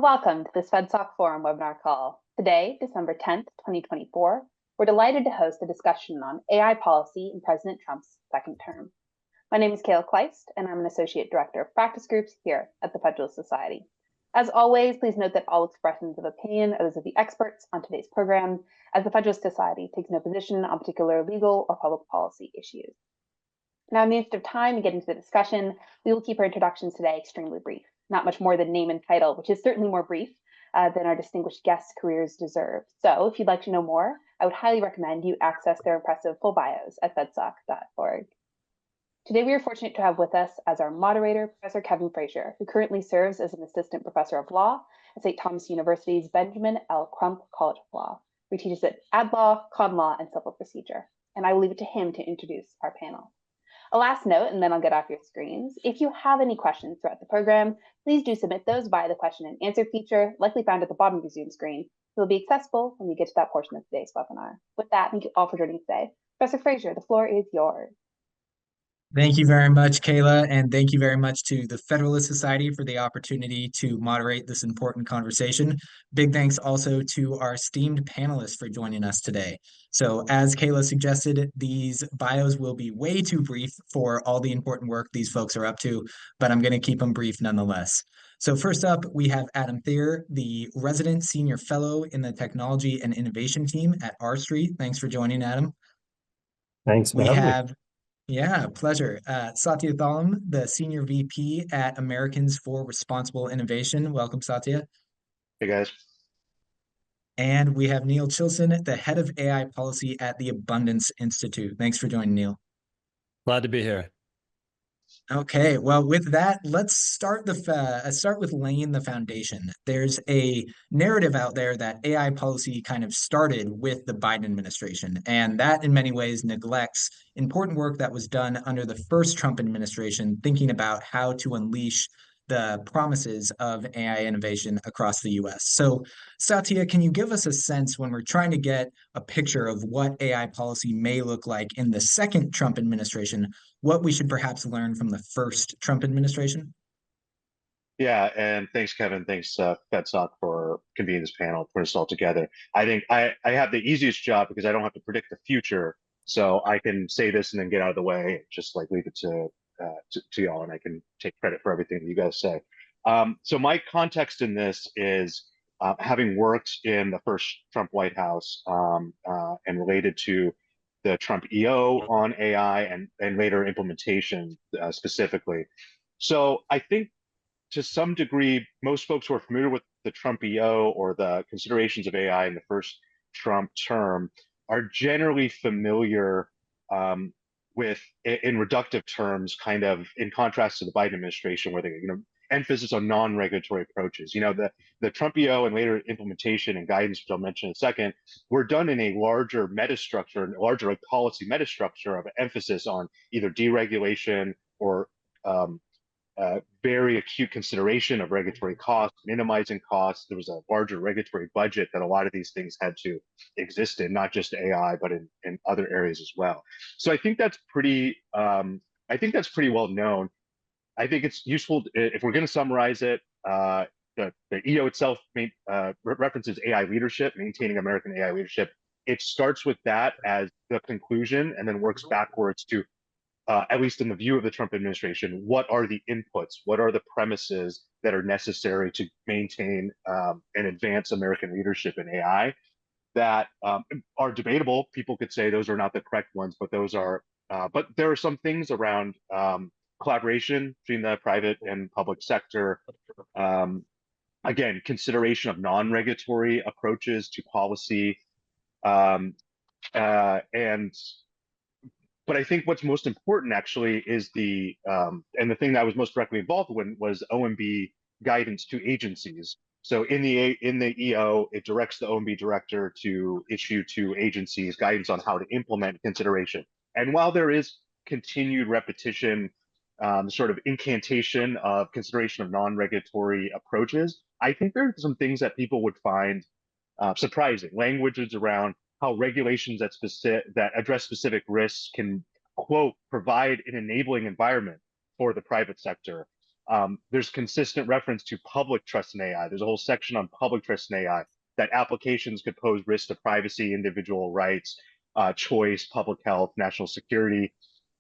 Welcome to this FedSoc Forum webinar call. Today, December 10th, 2024, we're delighted to host a discussion on AI policy in President Trump's second term. My name is Kayla Kleist, and I'm an Associate Director of Practice Groups here at the Federalist Society. As always, please note that all expressions of opinion are those of the experts on today's program, as the Federalist Society takes no position on particular legal or public policy issues. Now, in the interest of time and getting to the discussion, we will keep our introductions today extremely brief, not much more than name and title, which is certainly more brief than our distinguished guests' careers deserve. So if you'd like to know more, I would highly recommend you access their impressive full bios at fedsoc.org. Today, we are fortunate to have with us as our moderator, Professor Kevin Frazier, who currently serves as an assistant professor of law at St. Thomas University's Benjamin L. Crump College of Law, who teaches at ad law, con law, and civil procedure. And I will leave it to him to introduce our panel. A last note, and then I'll get off your screens. If you have any questions throughout the program, please do submit those via the question and answer feature, likely found at the bottom of your Zoom screen. It will be accessible when we get to that portion of today's webinar. With that, thank you all for joining today. Professor Frazier, the floor is yours. Thank you very much, Kayla, and thank you very much to the Federalist Society for the opportunity to moderate this important conversation. Big thanks also to our esteemed panelists for joining us today. So as Kayla suggested, these bios will be way too brief for all the important work these folks are up to, but I'm going to keep them brief nonetheless. So first up, we have Adam Thierer, the resident senior fellow in the technology and innovation team at R Street. Thanks for joining, Adam. Thanks for having me. Yeah, pleasure. Satya Thallam, the Senior VP at Americans for Responsible Innovation. Welcome, Satya. Hey, guys. And we have Neil Chilson, the Head of AI Policy at the Abundance Institute. Thanks for joining, Neil. Glad to be here. Okay, well, with that, let's start with laying the foundation. There's a narrative out there that AI policy kind of started with the Biden administration, and that in many ways neglects important work that was done under the first Trump administration, thinking about how to unleash the promises of AI innovation across the US. So, Satya, can you give us a sense when we're trying to get a picture of what AI policy may look like in the second Trump administration, what we should perhaps learn from the first Trump administration? Yeah, and thanks, Kevin. Thanks, FedSoc, for convening this panel, putting us all together. I think I have the easiest job because I don't have to predict the future, so I can say this and then get out of the way, just like leave it to y'all, and I can take credit for everything that you guys say. So my context in this is having worked in the first Trump White House and related to the Trump EO on AI and later implementation specifically. So I think to some degree, most folks who are familiar with the Trump EO or the considerations of AI in the first Trump term are generally familiar with, in reductive terms, kind of in contrast to the Biden administration, where they, emphasis on non-regulatory approaches. The Trump EO and later implementation and guidance, which I'll mention in a second, were done in a larger metastructure, a larger policy metastructure of emphasis on either deregulation or very acute consideration of regulatory costs, minimizing costs. There was a larger regulatory budget that a lot of these things had to exist in, not just AI, but in other areas as well. So I think that's pretty well known. I think it's useful if we're going to summarize it. The EO itself references AI leadership, maintaining American AI leadership. It starts with that as the conclusion and then works backwards to, at least in the view of the Trump administration, what are the inputs? What are the premises that are necessary to maintain and advance American leadership in AI that are debatable? People could say those are not the correct ones, but those are. But there are some things around collaboration between the private and public sector. Again, consideration of non-regulatory approaches to policy, but I think what's most important actually is and the thing that I was most directly involved in was OMB guidance to agencies. So in the EO, it directs the OMB director to issue to agencies guidance on how to implement consideration. And while there is continued repetition, sort of incantation of consideration of non-regulatory approaches, I think there are some things that people would find surprising. Languages around how regulations that address specific risks can, quote, provide an enabling environment for the private sector. There's consistent reference to public trust in AI. There's a whole section on public trust in AI, that applications could pose risk to privacy, individual rights, choice, public health, national security.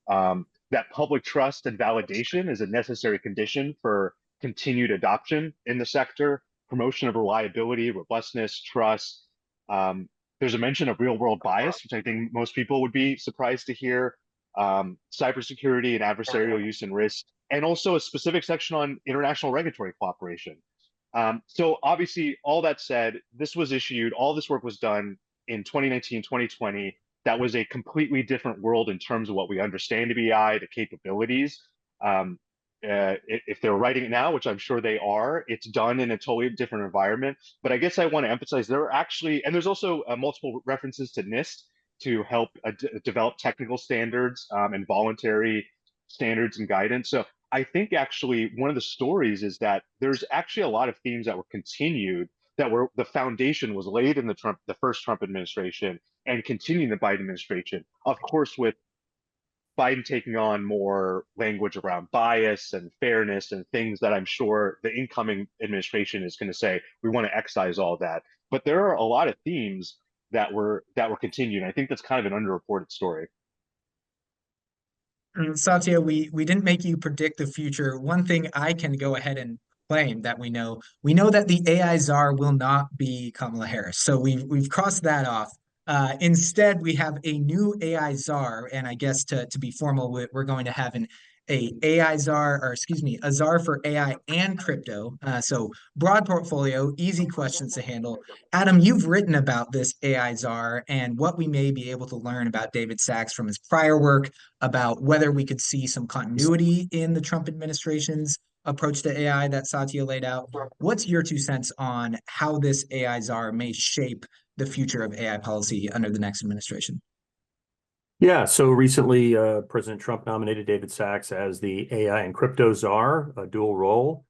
That public trust and validation is a necessary condition for continued adoption in the sector, promotion of reliability, robustness, trust. There's a mention of real world bias, which I think most people would be surprised to hear, cybersecurity and adversarial use and risk, and also a specific section on international regulatory cooperation. So obviously, all that said, this was issued, all this work was done in 2019, 2020. That was a completely different world in terms of what we understand to be AI, the capabilities. If they're writing it now, which I'm sure they are, it's done in a totally different environment. But I guess I want to emphasize there are actually, and there's also multiple references to NIST to help develop technical standards and voluntary standards and guidance. So I think actually one of the stories is that there's actually a lot of themes that were continued, that were the foundation was laid in the first Trump administration and continuing the Biden administration. Of course, with Biden taking on more language around bias and fairness and things that I'm sure the incoming administration is going to say, we want to excise all that. But there are a lot of themes that were continued. I think that's kind of an underreported story. Satya, we didn't make you predict the future. One thing I can go ahead and claim that we know that the AI czar will not be Kamala Harris. So we've crossed that off. Instead, we have a new AI czar, and I guess to be formal, we're going to have a AI czar, or excuse me, a czar for AI and crypto. So broad portfolio, easy questions to handle. Adam, you've written about this AI czar and what we may be able to learn about David Sachs from his prior work, about whether we could see some continuity in the Trump administration's approach to AI that Satya laid out. What's your 2 cents on how this AI czar may shape the future of AI policy under the next administration? Yeah, so recently President Trump nominated David Sachs as the AI and crypto czar, a dual role.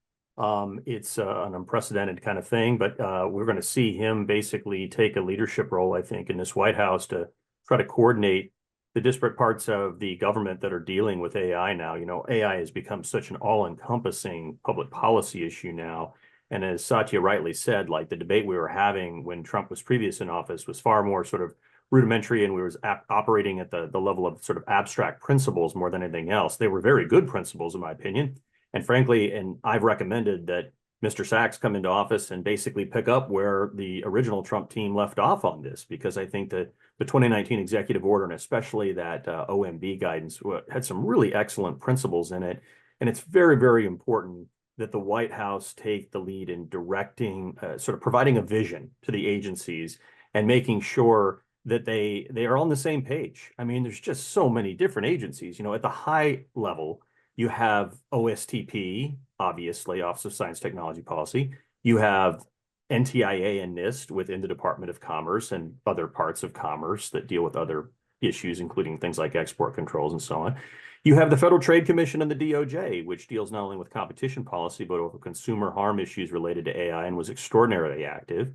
It's an unprecedented kind of thing, but we're going to see him basically take a leadership role, I think, in this White House to try to coordinate the disparate parts of the government that are dealing with AI now. You know, AI has become such an all-encompassing public policy issue now. And as Satya rightly said, like the debate we were having when Trump was previous in office was far more sort of rudimentary, and we were operating at the level of sort of abstract principles more than anything else. They were very good principles, in my opinion. And frankly, and I've recommended that Mr. Sachs come into office and basically pick up where the original Trump team left off on this, because I think that the 2019 executive order, and especially that OMB guidance, had some really excellent principles in it. And it's very, very important that the White House take the lead in directing, sort of providing a vision to the agencies and making sure that they are on the same page. I mean, there's just so many different agencies. You know, at the high level, you have OSTP, obviously, Office of Science Technology Policy. You have NTIA and NIST within the Department of Commerce and other parts of commerce that deal with other issues, including things like export controls and so on. You have the Federal Trade Commission and the DOJ, which deals not only with competition policy, but over consumer harm issues related to AI and was extraordinarily active.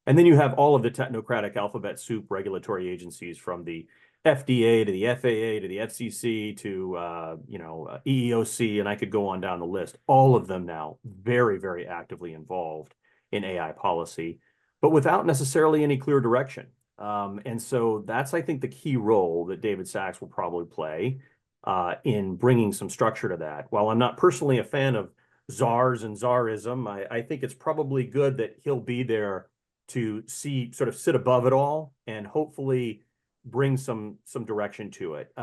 And then you have all of the technocratic alphabet soup regulatory agencies, from the FDA to the FAA to the FCC to EEOC, and I could go on down the list. All of them now very, very actively involved in AI policy, but without necessarily any clear direction. And so that's, I think, the key role that David Sachs will probably play in bringing some structure to that. While I'm not personally a fan of czars and czarism, I think it's probably good that he'll be there to sort of sit above it all and hopefully bring some direction to it.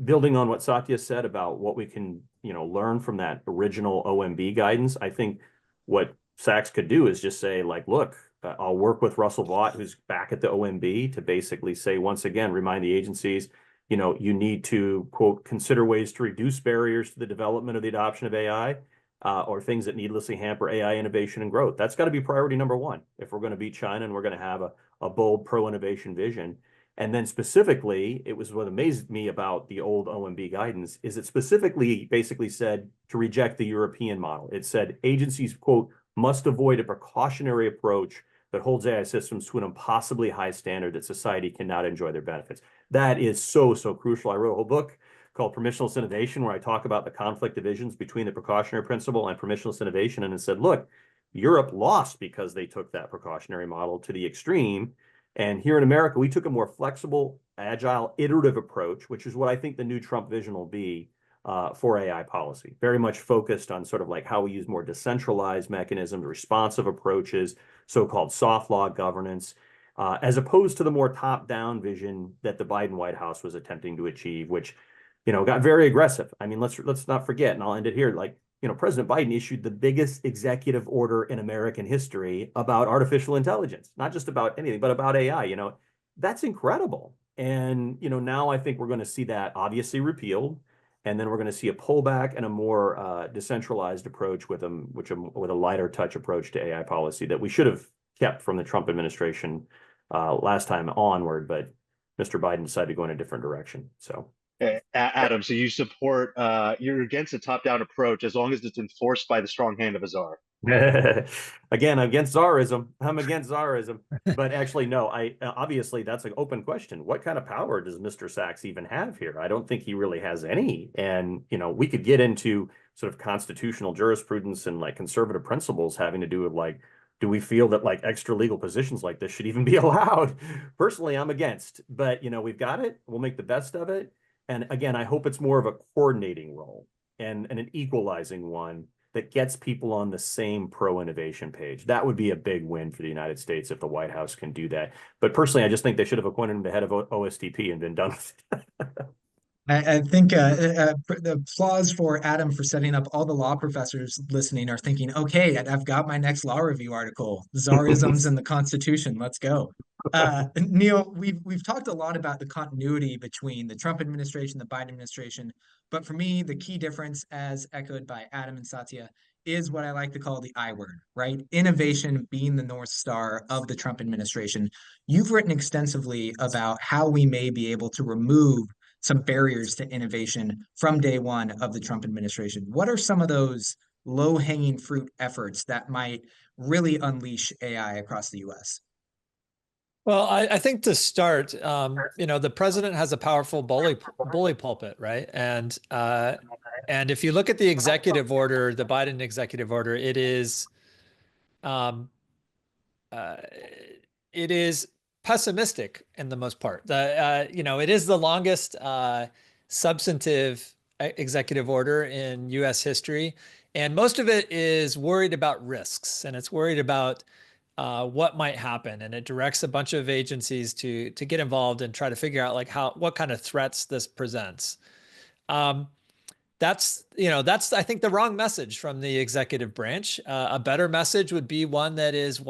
Building on what Satya said about what we can, learn from that original OMB guidance, I think what Sachs could do is just say, like, look, I'll work with Russell Vought, who's back at the OMB, to basically say, once again, remind the agencies, you need to, quote, consider ways to reduce barriers to the development of the adoption of AI, or things that needlessly hamper AI innovation and growth. That's got to be priority number one if we're going to beat China and we're going to have a bold pro-innovation vision. And then specifically, it was what amazed me about the old OMB guidance is it specifically basically said to reject the European model. It said agencies, quote, must avoid a precautionary approach that holds AI systems to an impossibly high standard that society cannot enjoy their benefits. That is so, so crucial. I wrote a whole book called Permissionless Innovation, where I talk about the conflict divisions between the precautionary principle and permissionless innovation. And it said, look, Europe lost because they took that precautionary model to the extreme. And here in America, we took a more flexible, agile, iterative approach, which is what I think the new Trump vision will be for AI policy. Very much focused on sort of like how we use more decentralized mechanisms, responsive approaches, so-called soft law governance, as opposed to the more top-down vision that the Biden White House was attempting to achieve, which, you know, got very aggressive. I mean, let's not forget, and I'll end it here, like, you know, President Biden issued the biggest executive order in American history about artificial intelligence, not just about anything, but about AI. You know, that's incredible. And, you know, now I think we're going to see that obviously repealed. And then we're going to see a pullback and a more decentralized approach with a lighter touch approach to AI policy that we should have kept from the Trump administration last time onward. But Mr. Biden decided to go in a different direction. So. Adam, so you support, you're against a top-down approach as long as it's enforced by the strong hand of a czar. Again, against czarism. I'm against czarism. But actually, no, obviously that's an open question. What kind of power does Mr. Sachs even have here? I don't think he really has any. And, you know, we could get into sort of constitutional jurisprudence and like conservative principles having to do with like, do we feel that like extra legal positions like this should even be allowed? Personally, I'm against. But, you know, we've got it. We'll make the best of it. And again, I hope it's more of a coordinating role and an equalizing one that gets people on the same pro-innovation page. That would be a big win for the United States if the White House can do that. But personally, I just think they should have appointed him the head of OSTP and been done with it. I think the applause for Adam for setting up all the law professors listening are thinking, okay, I've got my next law review article, Czarisms in the Constitution. Let's go. Neil, we've talked a lot about the continuity between the Trump administration, the Biden administration, but for me, the key difference, as echoed by Adam and Satya, is what I like to call the I word, right? Innovation being the North Star of the Trump administration. You've written extensively about how we may be able to remove some barriers to innovation from day one of the Trump administration. What are some of those low-hanging fruit efforts that might really unleash AI across the US? Well, I think to start, you know, the president has a powerful bully pulpit, right? And if you look at the executive order, the Biden executive order, it is pessimistic in the most part. You know, it is the longest substantive executive order in U.S. history, and most of it is worried about risks, and it's worried about what might happen, and it directs a bunch of agencies to get involved and try to figure out like what kind of threats this presents. That's I think the wrong message from the executive branch. A better message would be one that is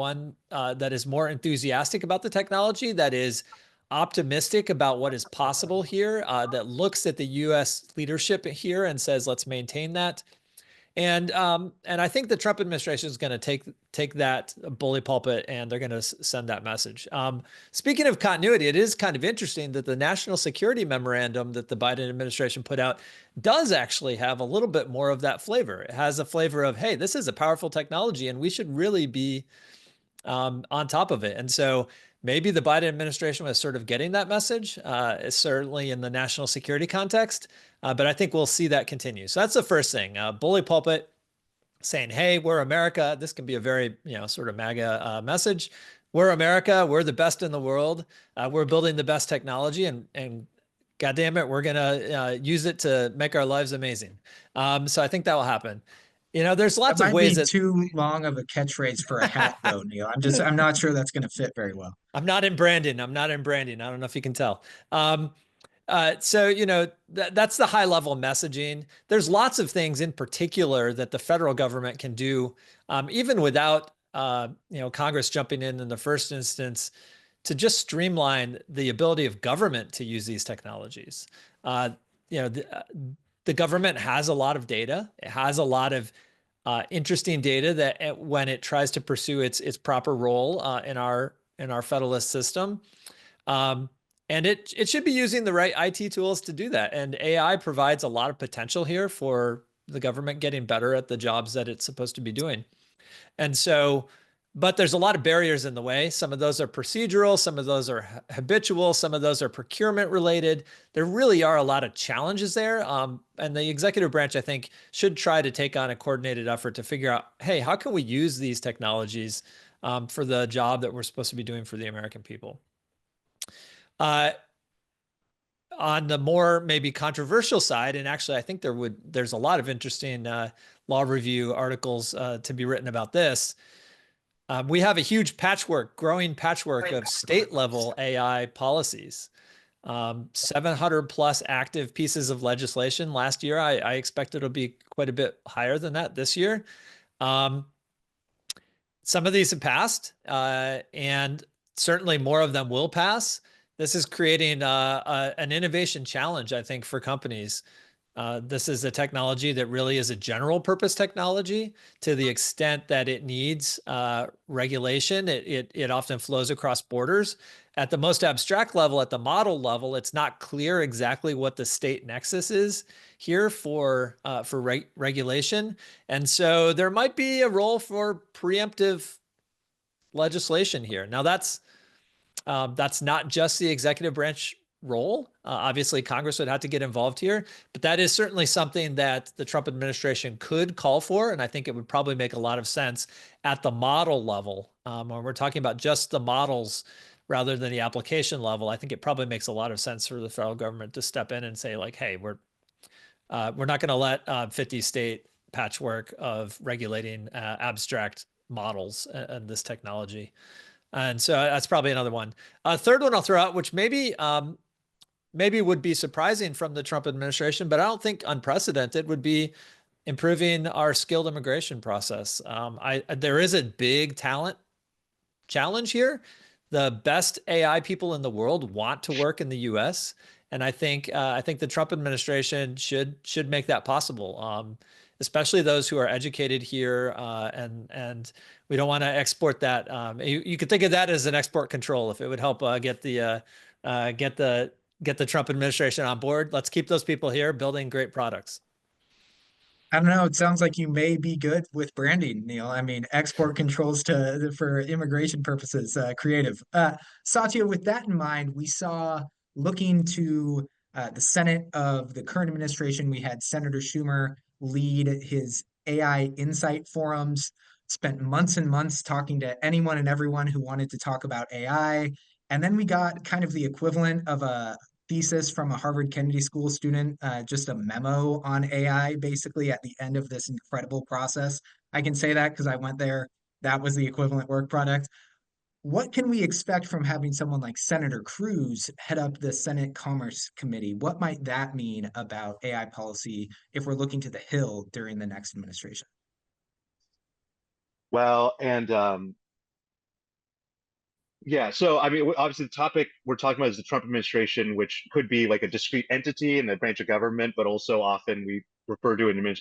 more enthusiastic about the technology, that is optimistic about what is possible here, that looks at the U.S. leadership here and says, let's maintain that. And I think the Trump administration is going to take that bully pulpit and they're going to send that message. Speaking of continuity, it is kind of interesting that the national security memorandum that the Biden administration put out does actually have a little bit more of that flavor. It has a flavor of, hey, this is a powerful technology and we should really be on top of it. And so maybe the Biden administration was sort of getting that message, certainly in the national security context. But I think we'll see that continue. So that's the first thing. Bully pulpit saying, hey, we're America. This can be a very, sort of MAGA message. We're America. We're the best in the world. We're building the best technology and God damn it, we're going to use it to make our lives amazing. So I think that will happen. There's lots of ways that too long of a catchphrase for a hat though, Neil. I'm not sure that's going to fit very well. I'm not in branding. I don't know if you can tell. So, that's the high level messaging. There's lots of things in particular that the federal government can do, even without, Congress jumping in the first instance, to just streamline the ability of government to use these technologies. The government has a lot of data. It has a lot of interesting data that when it tries to pursue its proper role in our Federalist system. And it should be using the right IT tools to do that. And AI provides a lot of potential here for the government getting better at the jobs that it's supposed to be doing. And so But there's a lot of barriers in the way. Some of those are procedural, some of those are habitual, some of those are procurement related. There really are a lot of challenges there. And the executive branch, I think, should try to take on a coordinated effort to figure out, hey, how can we use these technologies for the job that we're supposed to be doing for the American people? On the more maybe controversial side, and actually I think there's a lot of interesting law review articles to be written about this. We have a huge growing patchwork of state level AI policies. 700 plus active pieces of legislation last year. I expect it'll be quite a bit higher than that this year. Some of these have passed, and certainly more of them will pass. This is creating an innovation challenge, I think, for companies. This is a technology that really is a general purpose technology to the extent that it needs regulation. It often flows across borders. At the most abstract level, at the model level, it's not clear exactly what the state nexus is here for regulation. And so there might be a role for preemptive legislation here. Now that's not just the executive branch role. Obviously, Congress would have to get involved here, but that is certainly something that the Trump administration could call for. And I think it would probably make a lot of sense at the model level. When we're talking about just the models rather than the application level, I think it probably makes a lot of sense for the federal government to step in and say, like, hey, we're not going to let 50 state patchwork of regulating abstract models and this technology. And so that's probably another one. A third one I'll throw out, which maybe would be surprising from the Trump administration, but I don't think unprecedented, would be improving our skilled immigration process. There is a big talent challenge here. The best AI people in the world want to work in the U.S., and I think the Trump administration should make that possible. Especially those who are educated here, and we don't want to export that. You could think of that as an export control if it would help get the Trump administration on board. Let's keep those people here building great products. I don't know. It sounds like you may be good with branding, Neil. I mean, export controls for immigration purposes, creative. Satya, with that in mind, we saw looking to the Senate of the current administration, we had Senator Schumer lead his AI Insight forums, spent months and months talking to anyone and everyone who wanted to talk about AI. And then we got kind of the equivalent of a thesis from a Harvard Kennedy School student, just a memo on AI, basically at the end of this incredible process. I can say that because I went there. That was the equivalent work product. What can we expect from having someone like Senator Cruz head up the Senate Commerce Committee? What might that mean about AI policy if we're looking to the Hill during the next administration? Well, and yeah, so I mean, obviously, the topic we're talking about is the Trump administration, which could be like a discrete entity in a branch of government, but also often we refer to a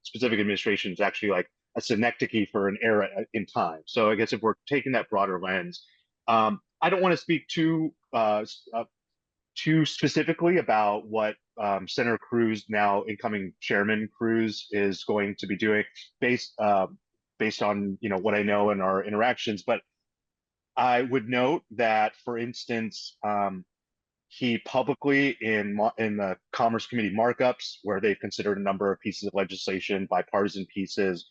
specific administration as actually like a synecdoche for an era in time. So I guess if we're taking that broader lens, I don't want to speak too specifically about what Senator Cruz, now incoming Chairman Cruz, is going to be doing based on what I know in our interactions, but I would note that, for instance, he publicly in the Commerce Committee markups, where they've considered a number of pieces of legislation, bipartisan pieces,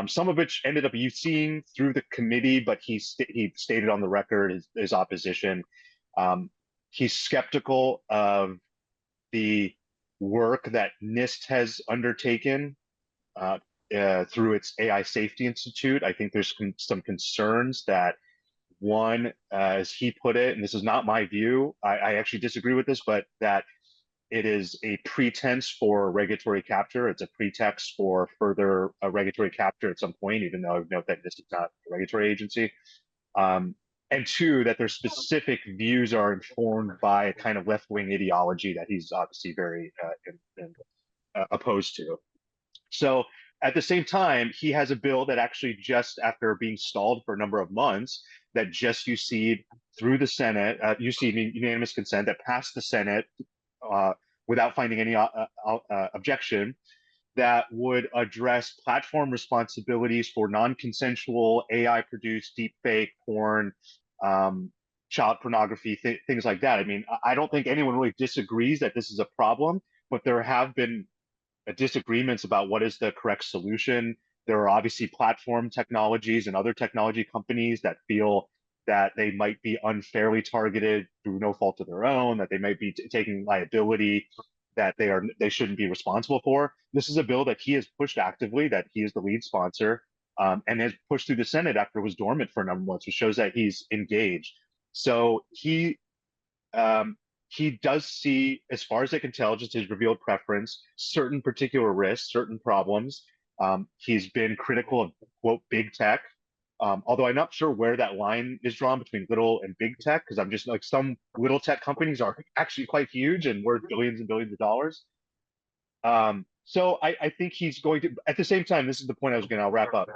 some of which ended up seeing through the committee, but he stated on the record his opposition. He's skeptical of the work that NIST has undertaken through its AI Safety Institute. I think there's some concerns that, one, as he put it, and this is not my view, I actually disagree with this, but that it is a pretense for regulatory capture. It's a pretext for further regulatory capture at some point, even though I note that this is not a regulatory agency. And two, that their specific views are informed by a kind of left-wing ideology that he's obviously very opposed to. So at the same time, he has a bill that actually, just after being stalled for a number of months, that just UC'd through the Senate, UC'd unanimous consent, that passed the Senate without finding any objection, that would address platform responsibilities for non-consensual AI-produced deepfake porn, child pornography, things like that. I mean, I don't think anyone really disagrees that this is a problem, but there have been disagreements about what is the correct solution. There are obviously platform technologies and other technology companies that feel that they might be unfairly targeted through no fault of their own, that they might be taking liability that they shouldn't be responsible for. This is a bill that he has pushed actively, that he is the lead sponsor, and has pushed through the Senate after it was dormant for a number of months, which shows that he's engaged. So he does see, as far as they can tell, just his revealed preference, certain particular risks, certain problems. He's been critical of, quote, big tech, although I'm not sure where that line is drawn between little and big tech, because I'm just like, some little tech companies are actually quite huge and worth billions and billions of dollars. So I think he's going to, at the same time, this is the point I was going to wrap up.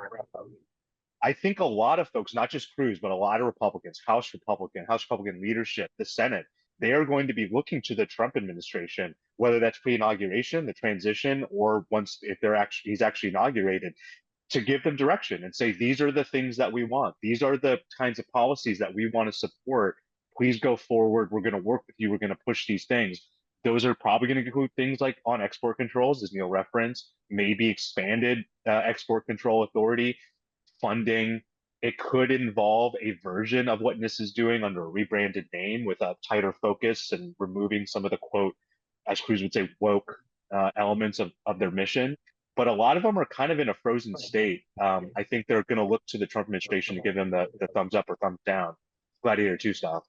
I think a lot of folks, not just Cruz, but a lot of Republicans, House Republican leadership, the Senate, they are going to be looking to the Trump administration, whether that's pre-inauguration, the transition, or once if he's actually inaugurated, to give them direction and say, these are the things that we want. These are the kinds of policies that we want to support. Please go forward. We're going to work with you. We're going to push these things. Those are probably going to include things like on export controls, as Neil referenced, maybe expanded export control authority, funding. It could involve a version of what NIST is doing under a rebranded name with a tighter focus and removing some of the, quote, as Cruz would say, woke elements of their mission. But a lot of them are kind of in a frozen state. I think they're going to look to the Trump administration to give them the thumbs up or thumbs down, Gladiator 2 style.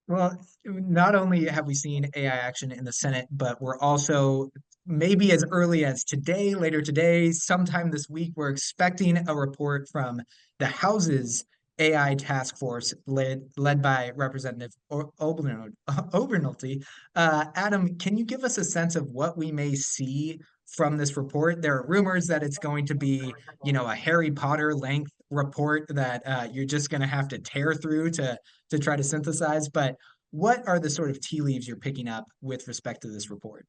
Well, not only have we seen AI action in the Senate, but we're also maybe as early as today, later today, sometime this week, we're expecting a report from the House's AI task force led by Representative Overnulty. Adam, can you give us a sense of what we may see from this report? There are rumors that it's going to be, a Harry Potter length report that you're just going to have to tear through to try to synthesize. But what are the sort of tea leaves you're picking up with respect to this report?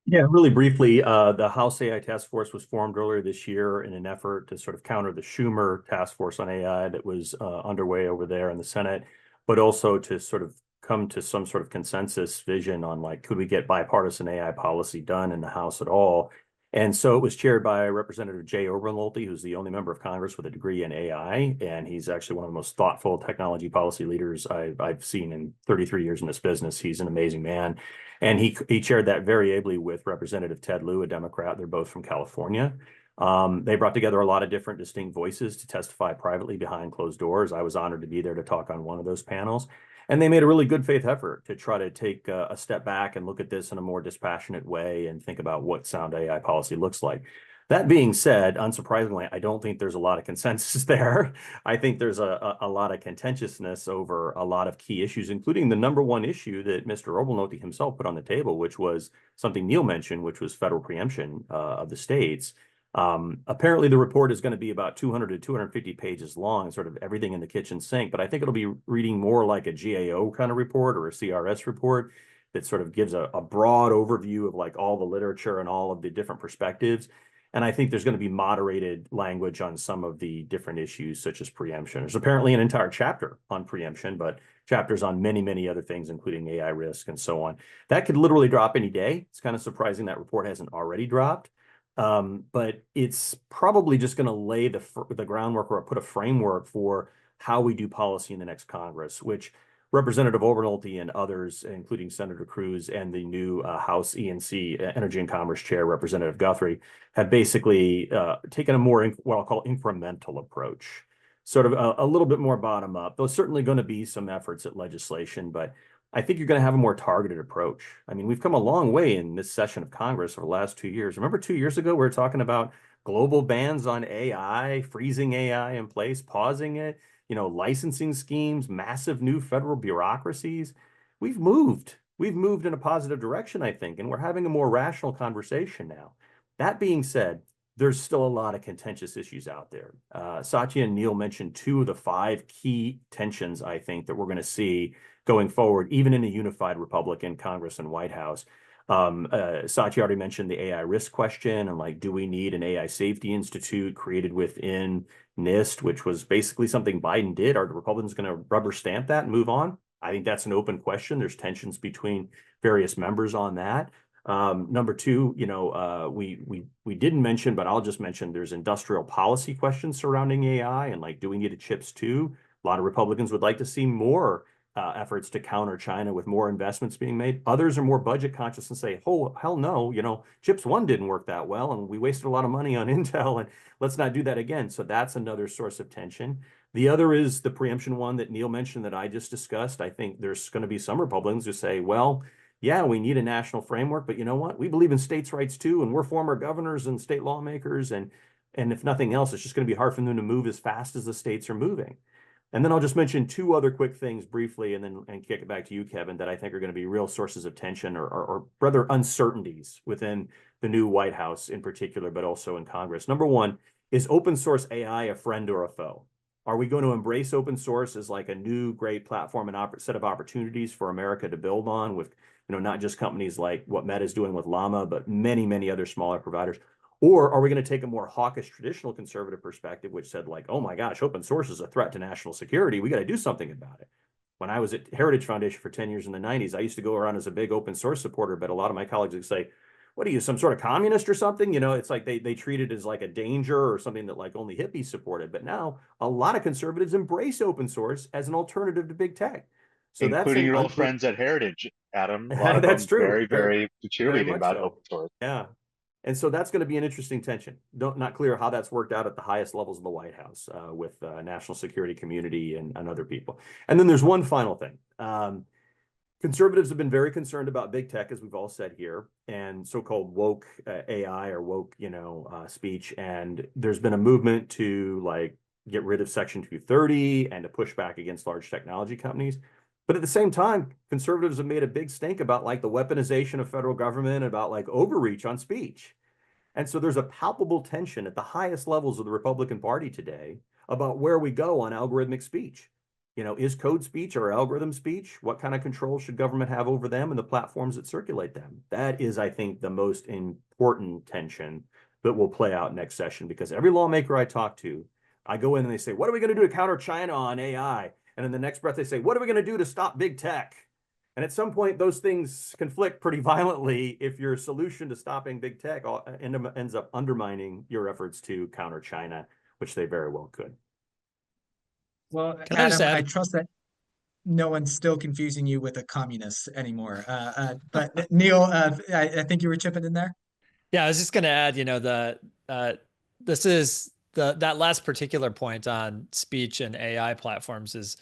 Yeah, really briefly, the House AI Task Force was formed earlier this year in an effort to sort of counter the Schumer task force on AI that was underway over there in the Senate, but also to sort of come to some sort of consensus vision on, like, could we get bipartisan AI policy done in the House at all? And so it was chaired by Representative Jay Obernolte, who's the only member of Congress with a degree in AI, and he's actually one of the most thoughtful technology policy leaders I've seen in 33 years in this business. He's an amazing man. And he chaired that very ably with Representative Ted Lieu, a Democrat. They're both from California. They brought together a lot of different distinct voices to testify privately behind closed doors. I was honored to be there to talk on one of those panels. And they made a really good faith effort to try to take a step back and look at this in a more dispassionate way and think about what sound AI policy looks like. That being said, unsurprisingly, I don't think there's a lot of consensus there. I think there's a lot of contentiousness over a lot of key issues, including the number one issue that Mr. Obernolte himself put on the table, which was something Neil mentioned, which was federal preemption of the states. Apparently, the report is going to be about 200 to 250 pages long, sort of everything in the kitchen sink, but I think it'll be reading more like a GAO kind of report or a CRS report that sort of gives a broad overview of like all the literature and all of the different perspectives. And I think there's going to be moderated language on some of the different issues, such as preemption. There's apparently an entire chapter on preemption, but chapters on many, many other things, including AI risk and so on. That could literally drop any day. It's kind of surprising that report hasn't already dropped. But it's probably just going to lay the groundwork or put a framework for how we do policy in the next Congress, which Representative Obernolte and others, including Senator Cruz and the new House ENC Energy and Commerce Chair, Representative Guthrie, have basically taken a more what I'll call incremental approach, sort of a little bit more bottom up. There's certainly going to be some efforts at legislation, but I think you're going to have a more targeted approach. I mean, we've come a long way in this session of Congress over the last 2 years. Remember 2 years ago, we were talking about global bans on AI, freezing AI in place, pausing it, licensing schemes, massive new federal bureaucracies. We've moved in a positive direction, I think, and we're having a more rational conversation now. That being said, there's still a lot of contentious issues out there. Satya and Neil mentioned 2 of the 5 key tensions, I think, that we're going to see going forward, even in a unified Republican Congress and White House. Satya already mentioned the AI risk question and like, do we need an AI safety institute created within NIST, which was basically something Biden did? Are the Republicans going to rubber stamp that and move on? I think that's an open question. There's tensions between various members on that. Number two, we didn't mention, but I'll just mention there's industrial policy questions surrounding AI and like, do we need a chips too? A lot of Republicans would like to see more efforts to counter China with more investments being made. Others are more budget conscious and say, oh, hell no, chips one didn't work that well and we wasted a lot of money on Intel and let's not do that again. So that's another source of tension. The other is the preemption one that Neil mentioned that I just discussed. I think there's going to be some Republicans who say, well, yeah, we need a national framework, but you know what? We believe in states' rights too, and we're former governors and state lawmakers, and if nothing else, it's just going to be hard for them to move as fast as the states are moving. And then I'll just mention two other quick things briefly and kick it back to you, Kevin, that I think are going to be real sources of tension or rather uncertainties within the new White House in particular, but also in Congress. Number one, is open source AI a friend or a foe? Are we going to embrace open source as like a new great platform and set of opportunities for America to build on with, not just companies like what Meta is doing with Llama, but many, many other smaller providers? Or are we going to take a more hawkish, traditional conservative perspective, which said like, oh my gosh, open source is a threat to national security. We got to do something about it. When I was at Heritage Foundation for 10 years in the 90s, I used to go around as a big open source supporter, but a lot of my colleagues would say, what are you, some sort of communist or something? It's like they treat it as like a danger or something that like only hippies supported. But now a lot of conservatives embrace open source as an alternative to big tech. So including your old friends at Heritage, Adam. A lot of that's them true. Very, very cheerleading about so. open source. Yeah. And so that's going to be an interesting tension. Not clear how that's worked out at the highest levels of the White House with national security community and other people. And then there's one final thing. Conservatives have been very concerned about big tech, as we've all said here, and so-called woke AI or woke, speech. And there's been a movement to like get rid of Section 230 and to push back against large technology companies. But at the same time, conservatives have made a big stink about like the weaponization of federal government, about like overreach on speech. And so there's a palpable tension at the highest levels of the Republican Party today about where we go on algorithmic speech. Is code speech or algorithm speech? What kind of control should government have over them and the platforms that circulate them? That is, I think, the most important tension that will play out next session, because every lawmaker I talk to, I go in and they say, what are we going to do to counter China on AI? And in the next breath, they say, what are we going to do to stop big tech? And at some point, those things conflict pretty violently if your solution to stopping big tech ends up undermining your efforts to counter China, which they very well could. Well, Adam, I trust that no one's still confusing you with a communist anymore. But Neil, I think you were chipping in there. Yeah, I was just going to add, this is that last particular point on speech and AI platforms is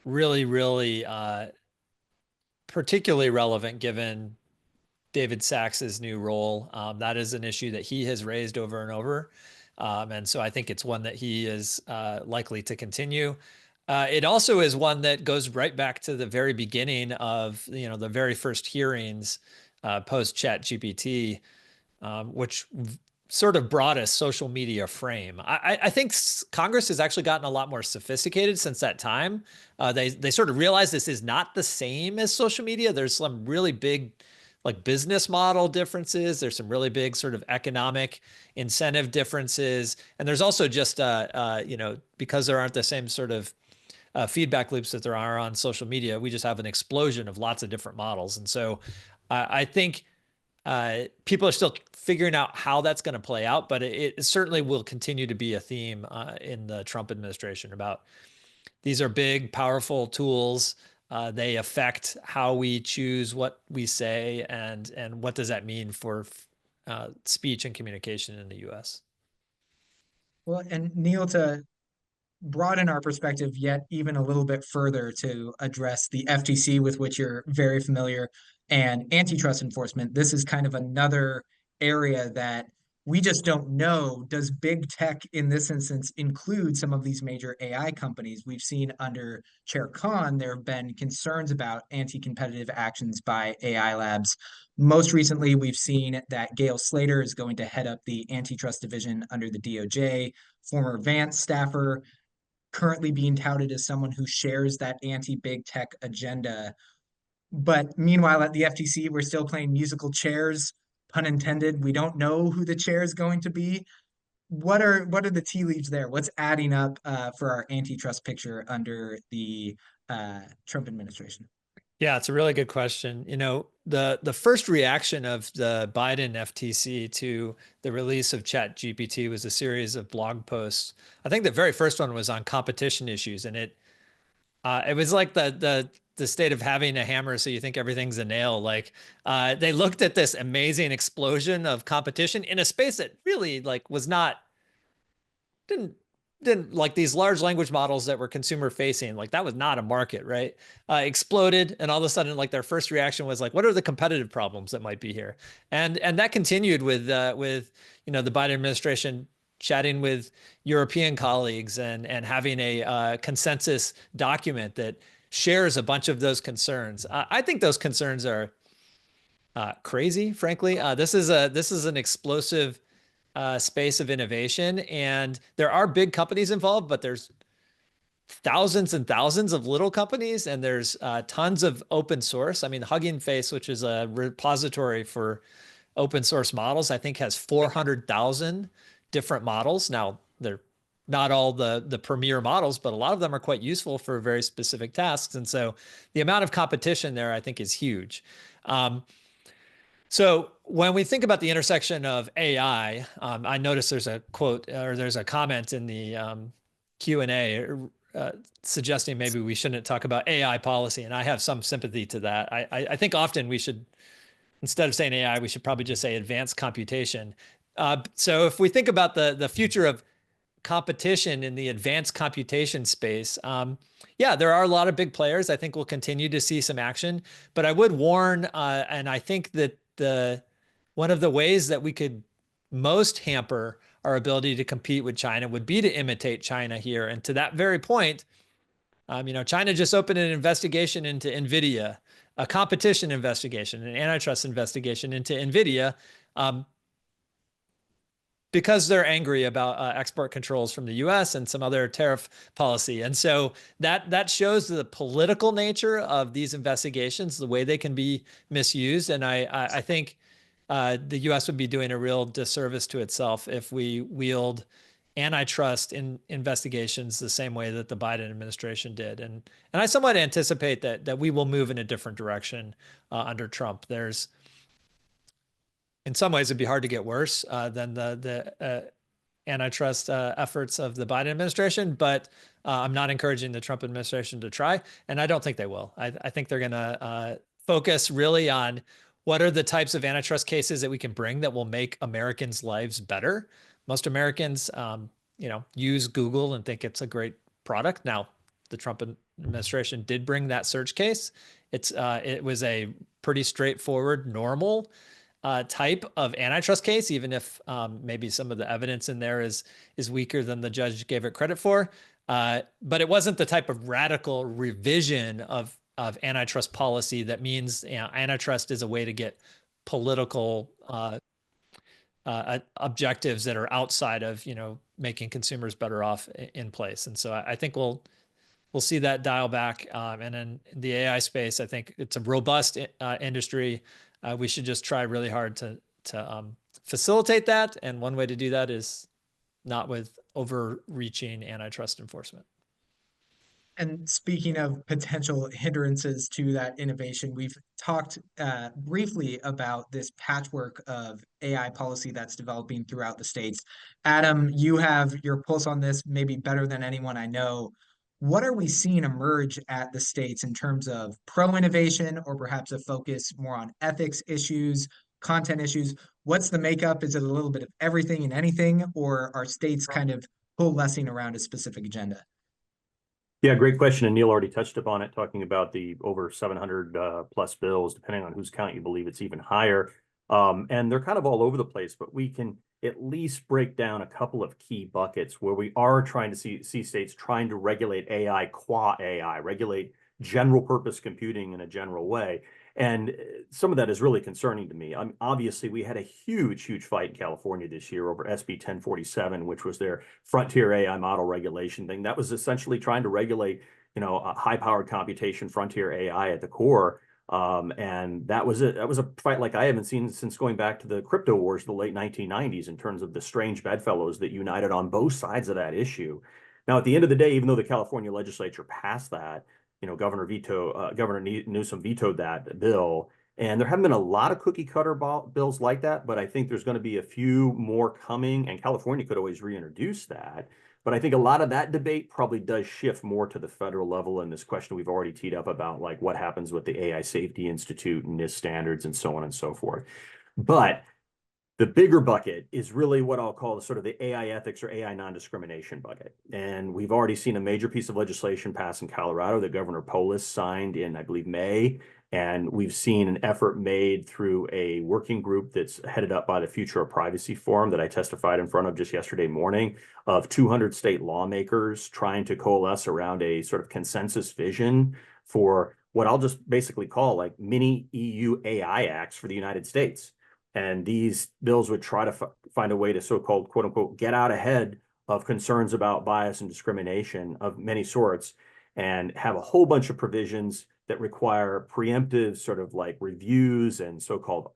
really, really particularly relevant given David Sacks's new role. That is an issue that he has raised over and over. And so I think it's one that he is likely to continue. It also is one that goes right back to the very beginning of, the very first hearings post ChatGPT, which sort of brought a social media frame. I think Congress has actually gotten a lot more sophisticated since that time. They sort of realized this is not the same as social media. There's some really big like business model differences. There's some really big sort of economic incentive differences. And there's also just, because there aren't the same sort of feedback loops that there are on social media, we just have an explosion of lots of different models. And so I think people are still figuring out how that's going to play out, but it certainly will continue to be a theme in the Trump administration about these are big, powerful tools. They affect how we choose what we say and what does that mean for speech and communication in the U.S. Well, and Neil, to broaden our perspective yet even a little bit further to address the FTC, with which you're very familiar, and antitrust enforcement, this is kind of another area that we just don't know. Does big tech in this instance include some of these major AI companies? We've seen under Chair Khan, there have been concerns about anti-competitive actions by AI labs. Most recently, we've seen that Gail Slater is going to head up the antitrust division under the DOJ, former Vance staffer, currently being touted as someone who shares that anti-big tech agenda. But meanwhile, at the FTC, we're still playing musical chairs, pun intended. We don't know who the chair is going to be. What are the tea leaves there? What's adding up for our antitrust picture under the Trump administration? Yeah, it's a really good question. You know, the first reaction of the Biden FTC to the release of ChatGPT was a series of blog posts. I think the very first one was on competition issues, and it was like the state of having a hammer, so you think everything's a nail. Like they looked at this amazing explosion of competition in a space that really like was not didn't like these large language models that were consumer facing, like that was not a market, right? Exploded, and all of a sudden, like their first reaction was like, what are the competitive problems that might be here? And that continued with you know, the Biden administration chatting with European colleagues and having a consensus document that shares a bunch of those concerns. I think those concerns are crazy, frankly. This is an explosive space of innovation, and there are big companies involved, but there's thousands and thousands of little companies, and there's tons of open source. I mean, Hugging Face, which is a repository for open source models, I think has 400,000 different models. Now, they're not all the premier models, but a lot of them are quite useful for very specific tasks. And so the amount of competition there, I think, is huge. So when we think about the intersection of AI, I noticed there's a quote or there's a comment in the Q&A suggesting maybe we shouldn't talk about AI policy, and I have some sympathy to that. I think often we should, instead of saying AI, we should probably just say advanced computation. So if we think about the future of competition in the advanced computation space, yeah, there are a lot of big players. I think we'll continue to see some action, but I would warn, and I think that one of the ways that we could most hamper our ability to compete with China would be to imitate China here. And to that very point, you know, China just opened an investigation into NVIDIA, a competition investigation, an antitrust investigation into NVIDIA, because they're angry about export controls from the U.S. and some other tariff policy. And so that shows the political nature of these investigations, the way they can be misused. And I think the U.S. would be doing a real disservice to itself if we wield antitrust investigations the same way that the Biden administration did. And I somewhat anticipate that we will move in a different direction under Trump. There's, in some ways, it'd be hard to get worse than the antitrust efforts of the Biden administration, but I'm not encouraging the Trump administration to try, and I don't think they will. I think they're going to focus really on what are the types of antitrust cases that we can bring that will make Americans' lives better. Most Americans, you know, use Google and think it's a great product. Now, the Trump administration did bring that search case. It was a pretty straightforward, normal type of antitrust case, even if maybe some of the evidence in there is weaker than the judge gave it credit for. But it wasn't the type of radical revision of antitrust policy that means, you know, antitrust is a way to get political objectives that are outside of, you know, making consumers better off in place. And so I think we'll see that dial back. And in the AI space, I think it's a robust industry. We should just try really hard to facilitate that. And one way to do that is not with overreaching antitrust enforcement. And speaking of potential hindrances to that innovation, we've talked briefly about this patchwork of AI policy that's developing throughout the states. Adam, you have your pulse on this maybe better than anyone I know. What are we seeing emerge at the states in terms of pro-innovation, or perhaps a focus more on ethics issues, content issues? What's the makeup? Is it a little bit of everything and anything, or are states kind of coalescing around a specific agenda? Yeah, great question. And Neil already touched upon it, talking about the over 700 plus bills, depending on whose count you believe, it's even higher. And they're kind of all over the place, but we can at least break down a couple of key buckets where we are trying to see states trying to regulate AI qua AI, regulate general purpose computing in a general way. And some of that is really concerning to me. Obviously, we had a huge fight in California this year over SB 1047, which was their frontier AI model regulation thing. That was essentially trying to regulate, you know, high-powered computation, frontier AI at the core. And that was a fight like I haven't seen since going back to the crypto wars, the late 1990s, in terms of the strange bedfellows that united on both sides of that issue. Now, at the end of the day, even though the California legislature passed that, Governor Newsom vetoed that bill. And there haven't been a lot of cookie cutter bills like that, but I think there's going to be a few more coming, and California could always reintroduce that. But I think a lot of that debate probably does shift more to the federal level, and this question we've already teed up about like what happens with the AI Safety Institute and NIST standards and so on and so forth. But the bigger bucket is really what I'll call sort of the AI ethics or AI non-discrimination bucket. And we've already seen a major piece of legislation pass in Colorado that Governor Polis signed in, I believe, May. And we've seen an effort made through a working group that's headed up by the Future of Privacy Forum that I testified in front of just yesterday morning, of 200 state lawmakers trying to coalesce around a sort of consensus vision for what I'll just basically call like mini EU AI acts for the United States. And these bills would try to find a way to so-called, quote unquote, get out ahead of concerns about bias and discrimination of many sorts, and have a whole bunch of provisions that require preemptive sort of like reviews and so-called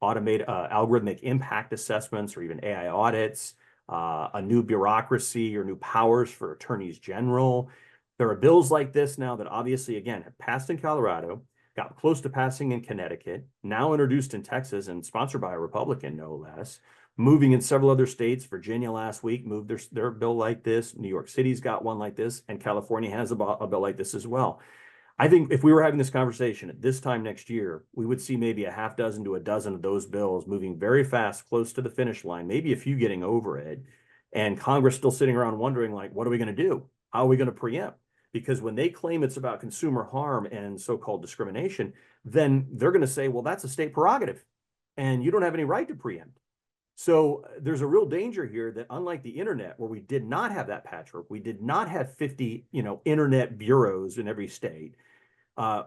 automated algorithmic impact assessments, or even AI audits, a new bureaucracy or new powers for attorneys general. There are bills like this now that obviously, again, have passed in Colorado, got close to passing in Connecticut, now introduced in Texas and sponsored by a Republican, no less, moving in several other states. Virginia last week moved their bill like this. New York City's got one like this, and California has a bill like this as well. I think if we were having this conversation at this time next year, we would see maybe a half dozen to a dozen of those bills moving very fast, close to the finish line, maybe a few getting over it, and Congress still sitting around wondering, like, what are we going to do? How are we going to preempt? Because when they claim it's about consumer harm and so-called discrimination, then they're going to say, well, that's a state prerogative, and you don't have any right to preempt. So there's a real danger here that, unlike the internet, where we did not have that patchwork, we did not have 50, internet bureaus in every state.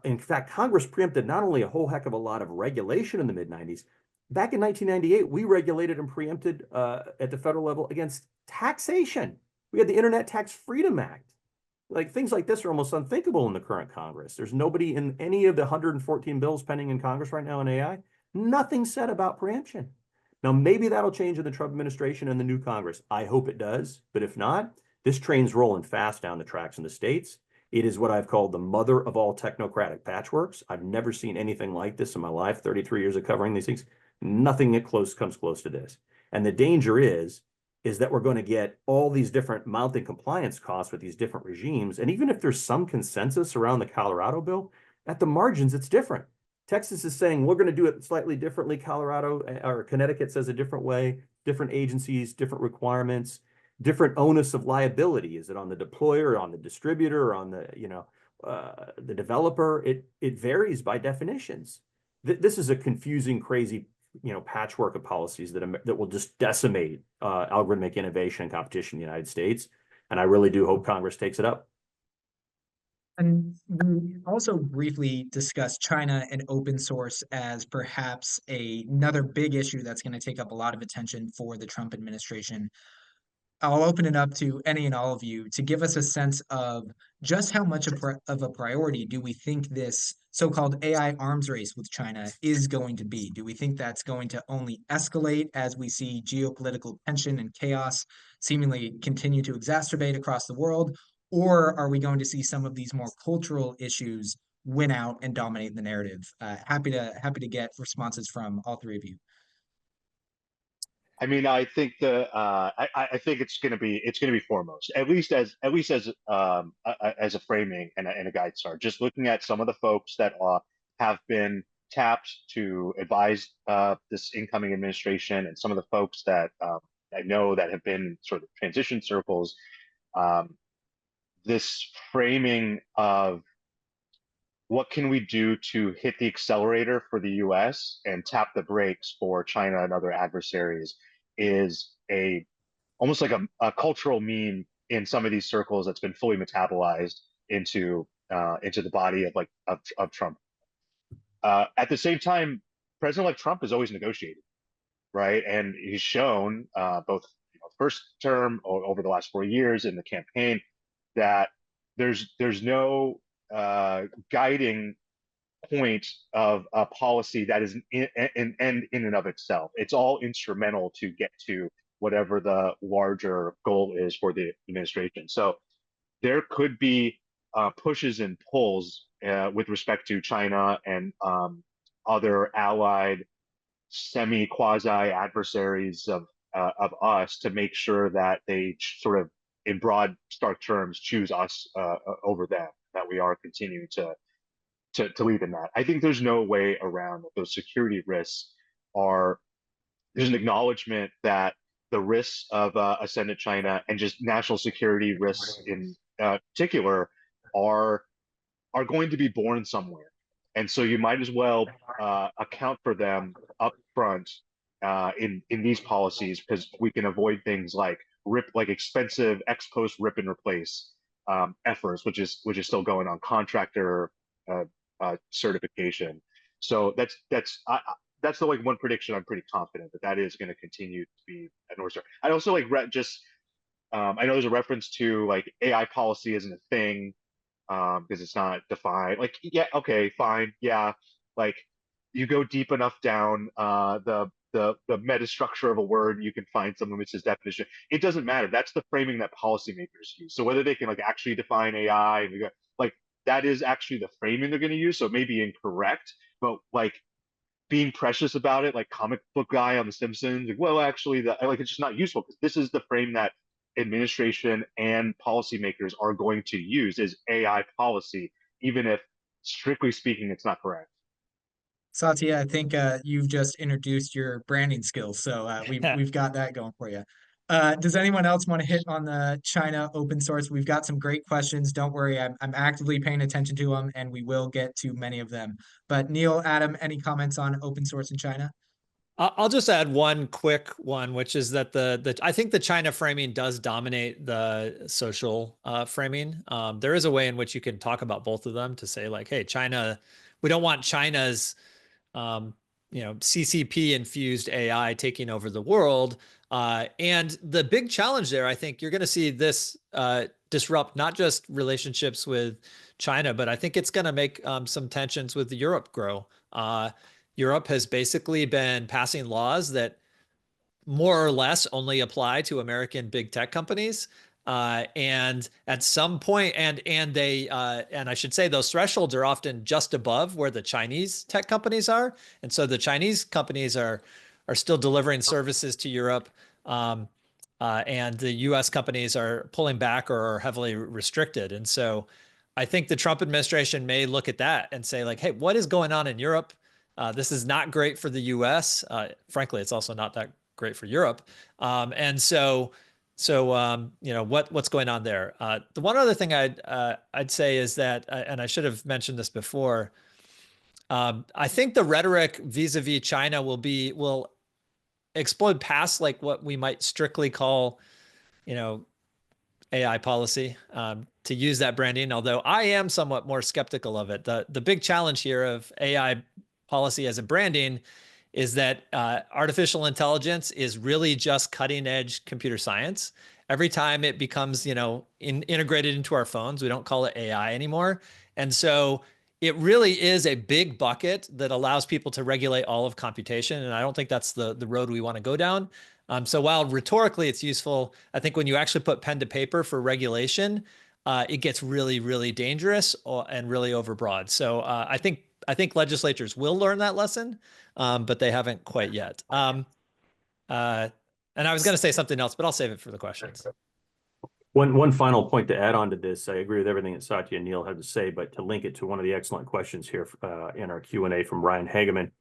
In fact, Congress preempted not only a whole heck of a lot of regulation in the mid-90s, back in 1998, we regulated and preempted at the federal level against taxation. We had the Internet Tax Freedom Act. Like, things like this are almost unthinkable in the current Congress. There's nobody in any of the 114 bills pending in Congress right now in AI, nothing said about preemption. Now, maybe that'll change in the Trump administration and the new Congress. I hope it does. But if not, this train's rolling fast down the tracks in the states. It is what I've called the mother of all technocratic patchworks. I've never seen anything like this in my life, 33 years of covering these things. Nothing comes close to this. And the danger is that we're going to get all these different mounting compliance costs with these different regimes. And even if there's some consensus around the Colorado bill, at the margins, it's different. Texas is saying we're going to do it slightly differently. Colorado or Connecticut says a different way, different agencies, different requirements, different onus of liability. Is it on the deployer, or on the distributor, or on the developer? It varies by definitions. This is a confusing, crazy patchwork of policies that will just decimate algorithmic innovation and competition in the United States. And I really do hope Congress takes it up. And we also briefly discussed China and open source as perhaps another big issue that's going to take up a lot of attention for the Trump administration. I'll open it up to any and all of you to give us a sense of just how much of a priority do we think this so-called AI arms race with China is going to be? Do we think that's going to only escalate as we see geopolitical tension and chaos seemingly continue to exacerbate across the world? Or are we going to see some of these more cultural issues win out and dominate the narrative? Happy to get responses from all three of you. I mean, I think I think it's going to be foremost, at least as a framing and a guide star. Just looking at some of the folks that have been tapped to advise this incoming administration, and some of the folks that I know that have been sort of transition circles. This framing of what can we do to hit the accelerator for the US and tap the brakes for China and other adversaries is almost like a cultural meme in some of these circles that's been fully metabolized into the body of Trump. At the same time, President-elect Trump has always negotiated, right? And he's shown both first term or over the last 4 years in the campaign that there's no guiding point of a policy that is an end in and of itself. It's all instrumental to get to whatever the larger goal is for the administration. So there could be pushes and pulls with respect to China and other allied semi-quasi adversaries of us to make sure that they sort of, in broad, stark terms, choose us over them, that we are continuing to lead in that. I think there's no way around that. Those security risks are, there's an acknowledgement that the risks of ascendant China and just national security risks in particular are going to be born somewhere. And so you might as well account for them up front in these policies, because we can avoid things like expensive ex post rip and replace efforts, which is still going on, contractor certification. So that's the one prediction I'm pretty confident that is going to continue to be a North Star. I also I know there's a reference to like AI policy isn't a thing because it's not defined. Like, yeah, okay, fine, yeah. Like, you go deep enough down the meta structure of a word, you can find something which is definition. It doesn't matter. That's the framing that policymakers use. So whether they can like actually define AI, like that is actually the framing they're going to use. So it may be incorrect, but like being precious about it, like comic book guy on The Simpsons, like, well, actually, it's just not useful because this is the frame that administration and policymakers are going to use is AI policy, even if strictly speaking, it's not correct. Satya, I think you've just introduced your branding skills, so we've got that going for you. Does anyone else want to hit on the China open source? We've got some great questions. Don't worry, I'm actively paying attention to them, and we will get to many of them. But Neil, Adam, any comments on open source in China? I'll just add one quick one, which is that I think the China framing does dominate the social framing. There is a way in which you can talk about both of them to say like, hey, China, we don't want China's CCP infused AI taking over the world. And the big challenge there, I think you're going to see this disrupt not just relationships with China, but I think it's going to make some tensions with Europe grow. Europe has basically been passing laws that more or less only apply to American big tech companies. And at some point, and I should say those thresholds are often just above where the Chinese tech companies are. And so the Chinese companies are still delivering services to Europe. And the US companies are pulling back or are heavily restricted. And so I think the Trump administration may look at that and say like, hey, what is going on in Europe? This is not great for the US. Frankly, it's also not that great for Europe. And so what's going on there? The one other thing I'd say is that, and I should have mentioned this before, I think the rhetoric vis-a-vis China will explode past like what we might strictly call, AI policy, to use that branding, although I am somewhat more skeptical of it. The big challenge here of AI policy as a branding is that artificial intelligence is really just cutting edge computer science. Every time it becomes, integrated into our phones, we don't call it AI anymore. And so it really is a big bucket that allows people to regulate all of computation. And I don't think that's the road we want to go down. So while rhetorically it's useful, I think when you actually put pen to paper for regulation, it gets really, really dangerous and really overbroad. So I think legislatures will learn that lesson, but they haven't quite yet. And I was going to say something else, but I'll save it for the questions. One final point to add on to this, I agree with everything that Satya and Neil had to say, but to link it to one of the excellent questions here in our Q&A from Ryan Hageman,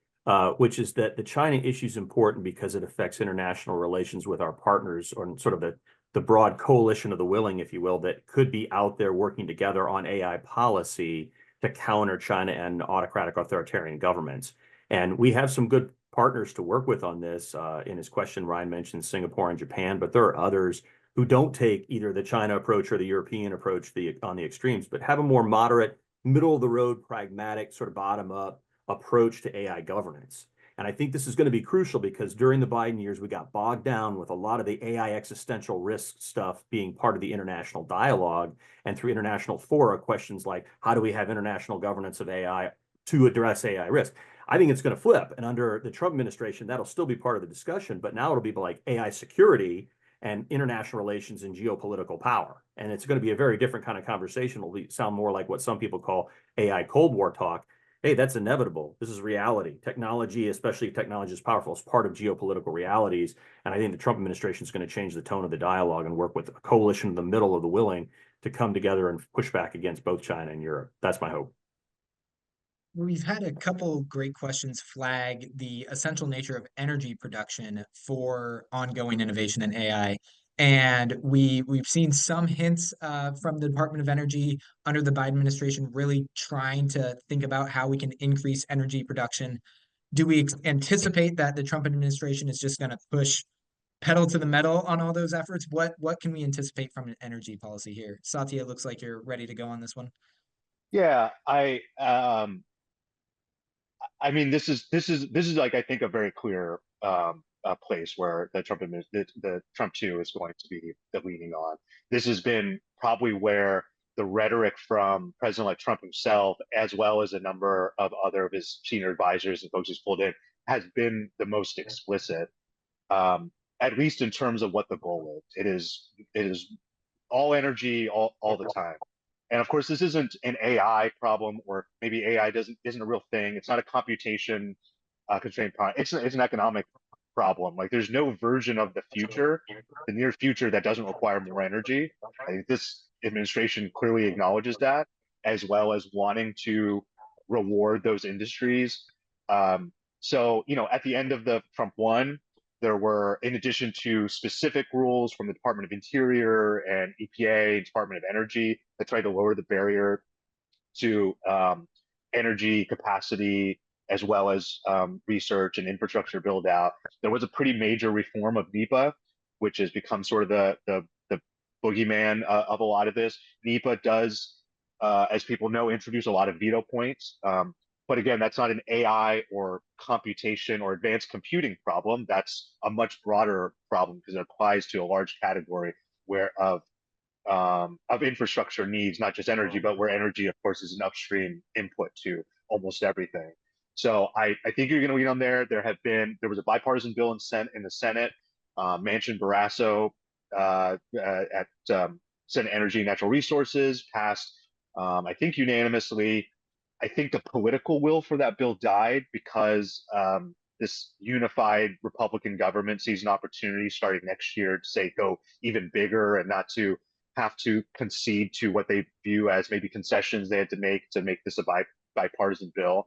which is that the China issue is important because it affects international relations with our partners, or sort of the broad coalition of the willing, if you will, that could be out there working together on AI policy to counter China and autocratic authoritarian governments. And we have some good partners to work with on this. In his question, Ryan mentioned Singapore and Japan, but there are others who don't take either the China approach or the European approach on the extremes, but have a more moderate, middle of the road, pragmatic, sort of bottom up approach to AI governance. And I think this is going to be crucial because during the Biden years, we got bogged down with a lot of the AI existential risk stuff being part of the international dialogue, and through international fora, questions like, how do we have international governance of AI to address AI risk. I think it's going to flip. And under the Trump administration, that'll still be part of the discussion, but now it'll be like AI security and international relations and geopolitical power. And it's going to be a very different kind of conversation. It'll sound more like what some people call AI Cold War talk. Hey, that's inevitable. This is reality. Technology, especially if technology is powerful, is part of geopolitical realities. And I think the Trump administration is going to change the tone of the dialogue and work with a coalition in the middle of the willing to come together and push back against both China and Europe. That's my hope. We've had a couple great questions flag the essential nature of energy production for ongoing innovation in AI. And we've seen some hints from the Department of Energy under the Biden administration really trying to think about how we can increase energy production. Do we anticipate that the Trump administration is just going to push pedal to the metal on all those efforts? What can we anticipate from an energy policy here? Satya, it looks like you're ready to go on this one. Yeah, I mean, this is like, I think, a very clear place where the Trump 2 is going to be the leaning on. This has been probably where the rhetoric from President-elect Trump himself, as well as a number of other of his senior advisors and folks he's pulled in, has been the most explicit, at least in terms of what the goal is. It is all energy, all the time. And of course, this isn't an AI problem, or maybe AI isn't a real thing. It's not a computation constrained problem. It's an economic problem. Like, there's no version of the future, the near future, that doesn't require more energy. I think this administration clearly acknowledges that, as well as wanting to reward those industries. So, at the end of the Trump 1, there were, in addition to specific rules from the Department of Interior and EPA, Department of Energy, that tried to lower the barrier to energy capacity, as well as research and infrastructure build out. There was a pretty major reform of NEPA, which has become sort of the boogeyman of a lot of this. NEPA does, as people know, introduce a lot of veto points. But again, that's not an AI or computation or advanced computing problem. That's a much broader problem because it applies to a large category of infrastructure needs, not just energy, but where energy, of course, is an upstream input to almost everything. So I think you're going to lean on there. There was a bipartisan bill in the Senate, Manchin Barrasso at Senate Energy and Natural Resources, passed, I think, unanimously. I think the political will for that bill died because this unified Republican government sees an opportunity starting next year to say go even bigger and not to have to concede to what they view as maybe concessions they had to make this a bipartisan bill.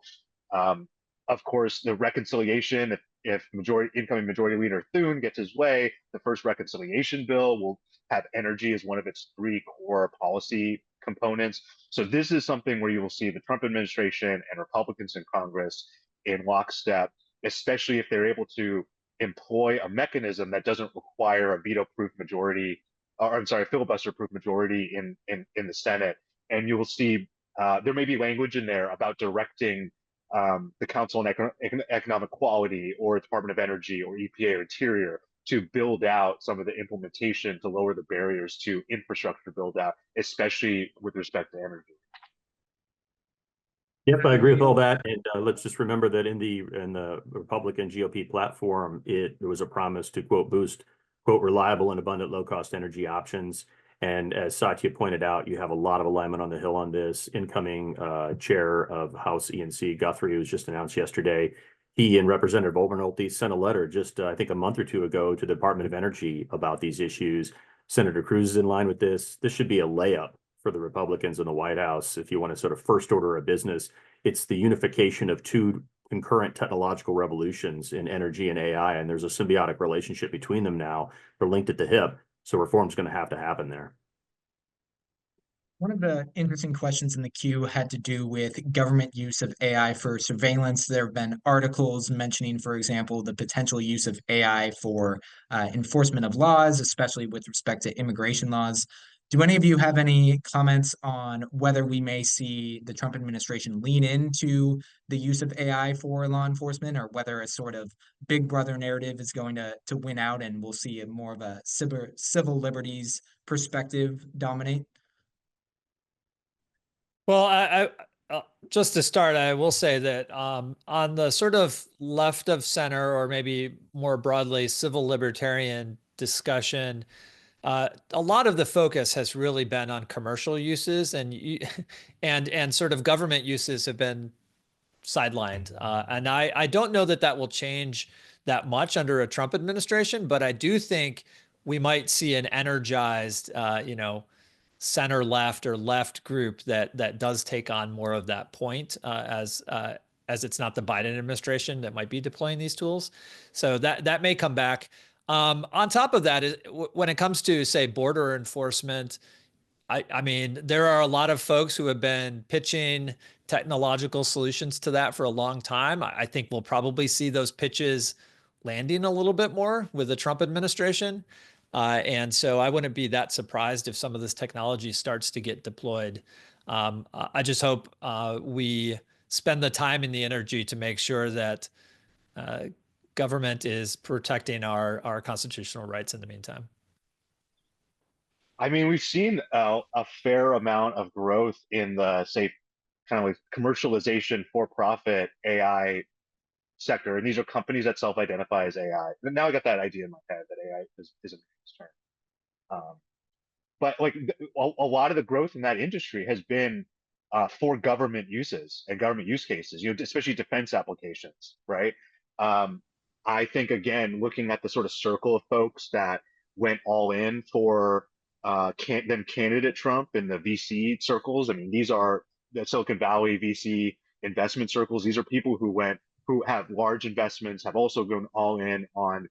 Of course, the reconciliation, if incoming Majority Leader Thune gets his way, the first reconciliation bill will have energy as one of its 3 core policy components. So this is something where you will see the Trump administration and Republicans in Congress in lockstep, especially if they're able to employ a mechanism that doesn't require a veto-proof majority, or I'm sorry, filibuster-proof majority in the Senate. And you will see there may be language in there about directing the Council on Economic Quality or Department of Energy or EPA or Interior to build out some of the implementation to lower the barriers to infrastructure build out, especially with respect to energy. Yep, I agree with all that. And let's just remember that in the Republican GOP platform, there was a promise to, quote, boost, quote, reliable and abundant low-cost energy options. And as Satya pointed out, you have a lot of alignment on the Hill on this. Incoming chair of House E&C, Guthrie, who was just announced yesterday, he and Representative Overnolte sent a letter just, I think, a month or two ago to the Department of Energy about these issues. Senator Cruz is in line with this. This should be a layup for the Republicans in the White House if you want to sort of first order of business. It's the unification of 2 concurrent technological revolutions in energy and AI, and there's a symbiotic relationship between them now. They're linked at the hip, so reform's going to happen there. One of the interesting questions in the queue had to do with government use of AI for surveillance. There have been articles mentioning, for example, the potential use of AI for enforcement of laws, especially with respect to immigration laws. Do any of you have any comments on whether we may see the Trump administration lean into the use of AI for law enforcement, or whether a sort of big brother narrative is going to win out and we'll see more of a civil liberties perspective dominate? Well, Just to start, I will say that on the sort of left of center, or maybe more broadly, civil libertarian discussion, a lot of the focus has really been on commercial uses, and sort of government uses have been sidelined. And I don't know that that will change that much under a Trump administration, but I do think we might see an energized, center left or left group that does take on more of that point, as it's not the Biden administration that might be deploying these tools. So that may come back. On top of that, when it comes to, say, border enforcement, I mean, there are a lot of folks who have been pitching technological solutions to that for a long time. I think we'll probably see those pitches landing a little bit more with the Trump administration. And so I wouldn't be that surprised if some of this technology starts to get deployed. I just hope we spend the time and the energy to make sure that government is protecting our constitutional rights in the meantime. I mean, we've seen a fair amount of growth in the, say, kind of like commercialization for-profit AI sector, and these are companies that self-identify as AI. And now I got that idea in my head that AI is a nice term. But like a lot of the growth in that industry has been for government uses and government use cases, especially defense applications, right? I think, again, looking at the sort of circle of folks that went all in for then candidate Trump in the VC circles. I mean, these are the Silicon Valley VC investment circles. These are people who have large investments, have also gone all in on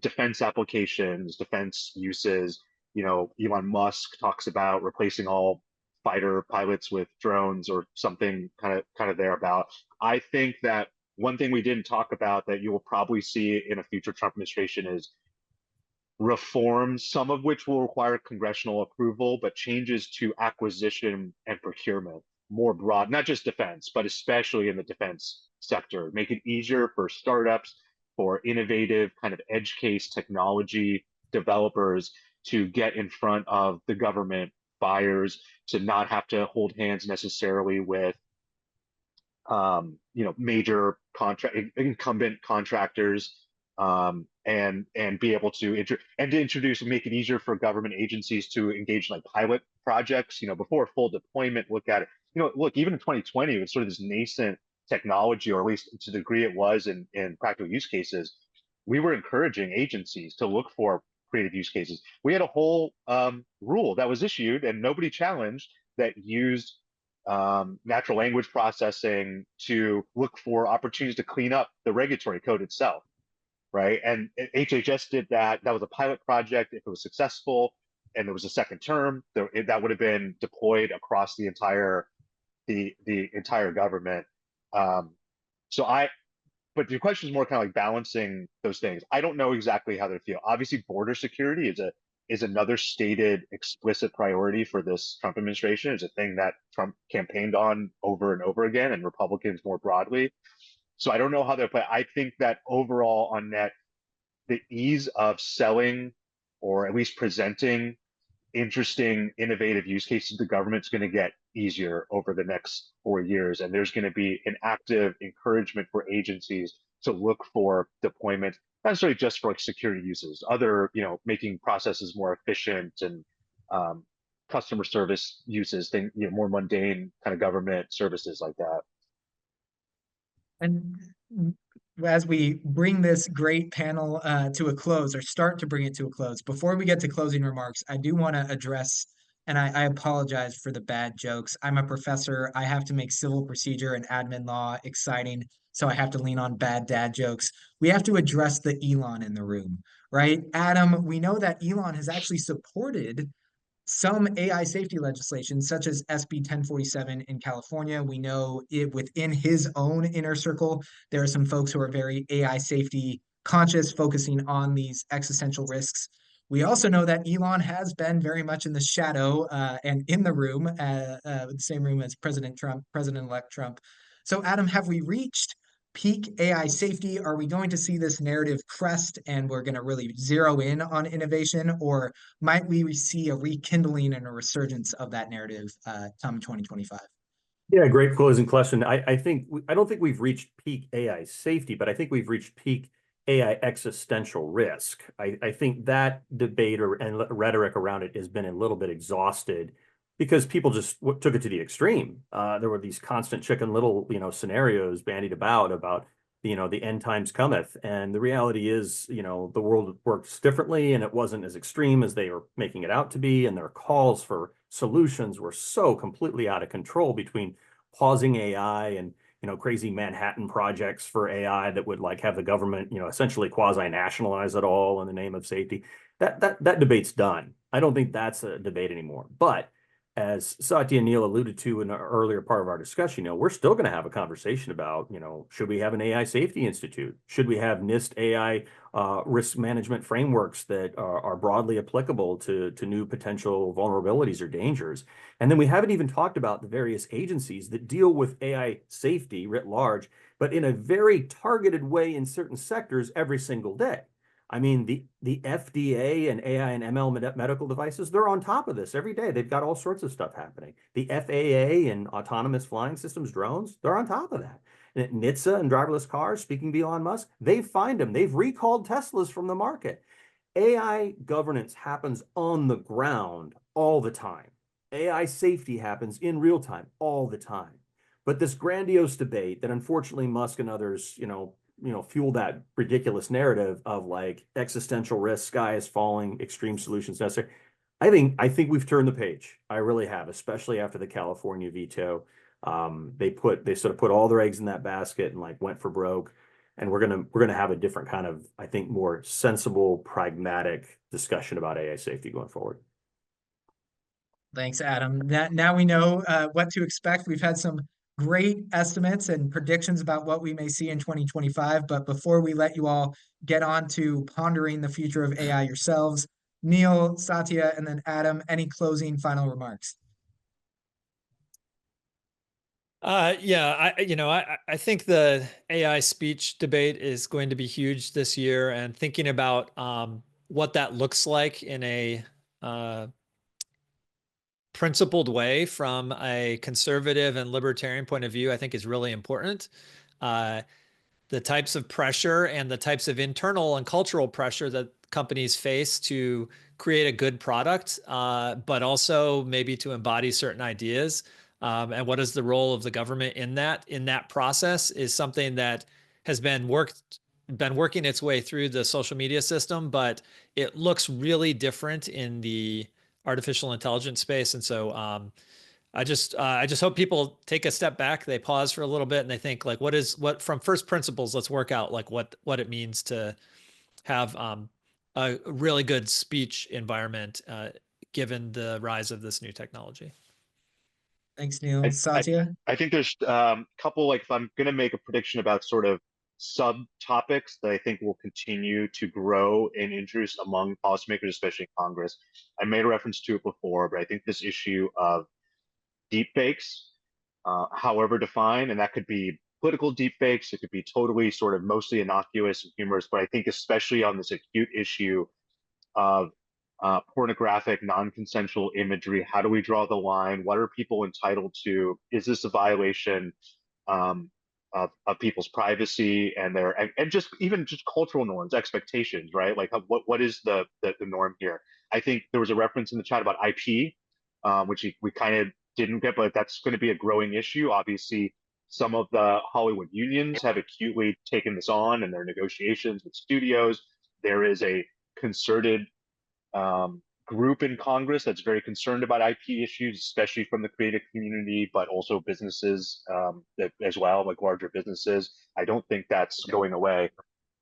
defense applications, defense uses. Elon Musk talks about replacing all fighter pilots with drones or something kind of thereabout. I think that one thing we didn't talk about that you will probably see in a future Trump administration is reforms, some of which will require congressional approval, but changes to acquisition and procurement, more broad, not just defense, but especially in the defense sector. Make it easier for startups, for innovative kind of edge case technology developers to get in front of the government buyers, to not have to hold hands necessarily with major incumbent contractors, and be able to introduce and make it easier for government agencies to engage in like pilot projects, before full deployment. Look at it, look, even in 2020, it was sort of this nascent technology, or at least to the degree it was in practical use cases. We were encouraging agencies to look for creative use cases. We had a whole rule that was issued and nobody challenged, that used natural language processing to look for opportunities to clean up the regulatory code itself, right? And HHS did that. That was a pilot project. If it was successful and there was a second term, that would have been deployed across the entire government. But your question is more kind of like balancing those things. I don't know exactly how they feel. Obviously, border security is another stated explicit priority for this Trump administration. It's a thing that Trump campaigned on over and over again, and Republicans more broadly. So I don't know how they'll play. I think that overall on net, the ease of selling, or at least presenting interesting, innovative use cases to the government is going to get easier over the next 4 years. And there's going to be an active encouragement for agencies to look for deployment, not necessarily just for like security uses, other, making processes more efficient, and customer service uses, more mundane kind of government services like that. And as we bring this great panel to a close, or start to bring it to a close, before we get to closing remarks, I do want to address, and I apologize for the bad jokes. I'm a professor. I have to make civil procedure and admin law exciting, so I have to lean on bad dad jokes. We have to address the Elon in the room, right? Adam, we know that Elon has actually supported some AI safety legislation, such as SB 1047 in California. We know it within his own inner circle, there are some folks who are very AI safety conscious, focusing on these existential risks. We also know that Elon has been very much in the shadow and in the room, the same room as President-elect Trump. So Adam, have we reached peak AI safety? Are we going to see this narrative crest and we're going to really zero in on innovation, or might we see a rekindling and a resurgence of that narrative come 2025? Yeah, great closing question. I think I don't think we've reached peak AI safety, but I think we've reached peak AI existential risk. I think that debate and rhetoric around it has been a little bit exhausted because people just took it to the extreme. There were these constant Chicken Little, scenarios bandied about, the end times cometh. And the reality is, the world works differently and it wasn't as extreme as they were making it out to be. And their calls for solutions were so completely out of control between pausing AI and crazy Manhattan projects for AI that would like have the government, essentially quasi-nationalize it all in the name of safety. That debate's done. I don't think that's a debate anymore. But as Satya and Neil alluded to in an earlier part of our discussion, we're still going to have a conversation about, should we have an AI safety institute? Should we have NIST AI risk management frameworks that are broadly applicable to new potential vulnerabilities or dangers? And then we haven't even talked about the various agencies that deal with AI safety writ large, but in a very targeted way in certain sectors every single day. I mean, the FDA and AI and ML medical devices, they're on top of this every day. They've got all sorts of stuff happening. The FAA and autonomous flying systems, drones, they're on top of that. And NHTSA and driverless cars, speaking of Elon Musk, they've fined them. They've recalled Teslas from the market. AI governance happens on the ground all the time. AI safety happens in real time all the time. But this grandiose debate that unfortunately Musk and others, fuel that ridiculous narrative of like existential risk, sky is falling, extreme solutions necessary. I think we've turned the page. I really have, especially after the California veto. They sort of put all their eggs in that basket and like went for broke. And we're gonna have a different kind of, I think, more sensible, pragmatic discussion about AI safety going forward. Thanks, Adam. Now we know what to expect. We've had some great estimates and predictions about what we may see in 2025. But before we let you all get on to pondering the future of AI yourselves, Neil, Satya, and then Adam, any closing final remarks? Yeah, I think the AI speech debate is going to be huge this year, and thinking about what that looks like in a principled way from a conservative and libertarian point of view, I think is really important. The types of pressure and the types of internal and cultural pressure that companies face to create a good product, but also maybe to embody certain ideas. And what is the role of the government in that process is something that has been working its way through the social media system, but it looks really different in the artificial intelligence space. And so I just hope people take a step back, they pause for a little bit, and they think like, what from first principles, let's work out like what it means to have a really good speech environment given the rise of this new technology. Thanks, Neil. Satya? I think there's a couple, like if I'm going to make a prediction about sort of subtopics that I think will continue to grow in interest among policymakers, especially in Congress. I made a reference to it before, but I think this issue of deepfakes, however defined, and that could be political deepfakes, it could be totally sort of mostly innocuous and humorous, but I think especially on this acute issue of pornographic, non-consensual imagery, how do we draw the line? What are people entitled to? Is this a violation of people's privacy and their and just even just cultural norms, expectations, right? Like what is the norm here? I think there was a reference in the chat about IP, which we kind of didn't get, but that's going to be a growing issue. Obviously, some of the Hollywood unions have acutely taken this on in their negotiations with studios. There is a concerted group in Congress that's very concerned about IP issues, especially from the creative community, but also businesses as well, like larger businesses. I don't think that's going away.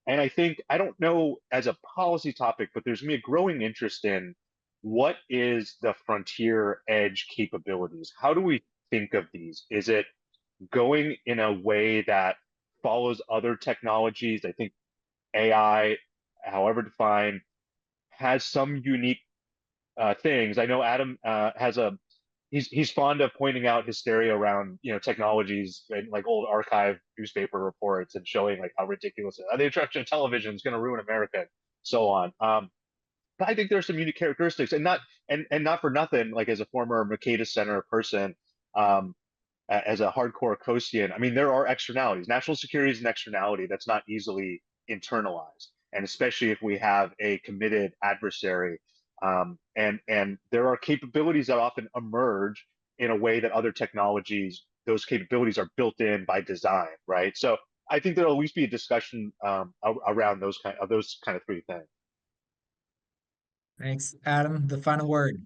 And I think, I don't know as a policy topic, but there's going to be a growing interest in what is the frontier edge capabilities? How do we think of these? Is it going in a way that follows other technologies? I think AI, however defined, has some unique things. I know Adam has he's fond of pointing out hysteria around technologies and like old archive newspaper reports and showing like how ridiculous the introduction of television is going to ruin America, and so on. But I think there's some unique characteristics, and not for nothing. Like as a former Mercatus Center person, as a hardcore Coasian, I mean, there are externalities. National security is an externality that's not easily internalized, and especially if we have a committed adversary. And there are capabilities that often emerge in a way that other technologies, those capabilities are built in by design, right? So I think there'll at least be a discussion around those kind of three things. Thanks, Adam. The final word.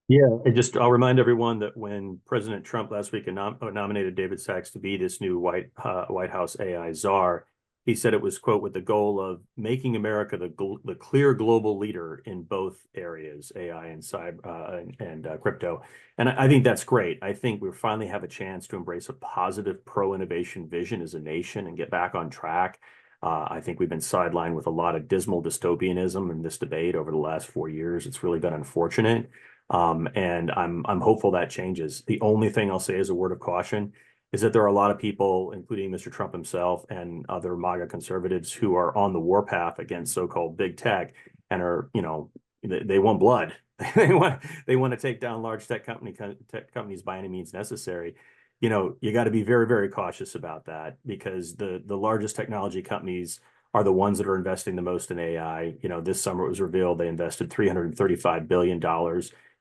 Yeah, I'll remind everyone that when President Trump last week nominated David Sachs to be this new White House AI czar, he said it was, quote, with the goal of making America the clear global leader in both areas, AI and cyber and crypto. And I think that's great. I think we finally have a chance to embrace a positive pro-innovation vision as a nation and get back on track. I think we've been sidelined with a lot of dismal dystopianism in this debate over the last 4 years. It's really been unfortunate. And I'm hopeful that changes. The only thing I'll say as a word of caution is that there are a lot of people, including Mr. Trump himself and other MAGA conservatives, who are on the warpath against so-called big tech and are, they want blood. they want to take down large tech companies by any means necessary. You got to be very, very cautious about that, because the largest technology companies are the ones that are investing the most in AI. This summer it was revealed they invested $335 billion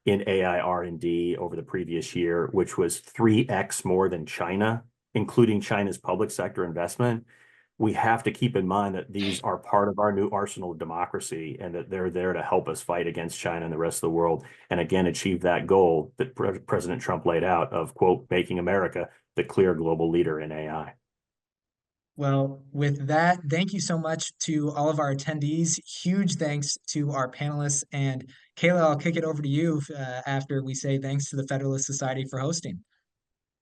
in AI R&D over the previous year, which was 3x more than China, including China's public sector investment. We have to keep in mind that these are part of our new arsenal of democracy, and that they're there to help us fight against China and the rest of the world, and again achieve that goal that President Trump laid out of, quote, making America the clear global leader in AI. Well, with that, thank you so much to all of our attendees. Huge thanks to our panelists. And Kayla, I'll kick it over to you after we say thanks to the Federalist Society for hosting.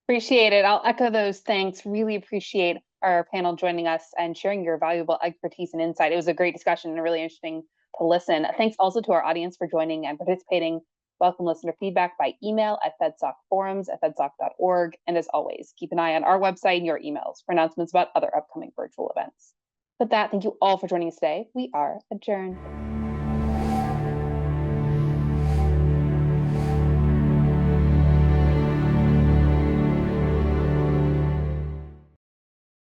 Appreciate it. I'll echo those thanks. Really appreciate our panel joining us and sharing your valuable expertise and insight. It was a great discussion and really interesting to listen. Thanks also to our audience for joining and participating. Welcome listener feedback by email at fedsocforums@fedsoc.org. And as always, keep an eye on our website and your emails for announcements about other upcoming virtual events. With that, thank you all for joining us today. We are adjourned.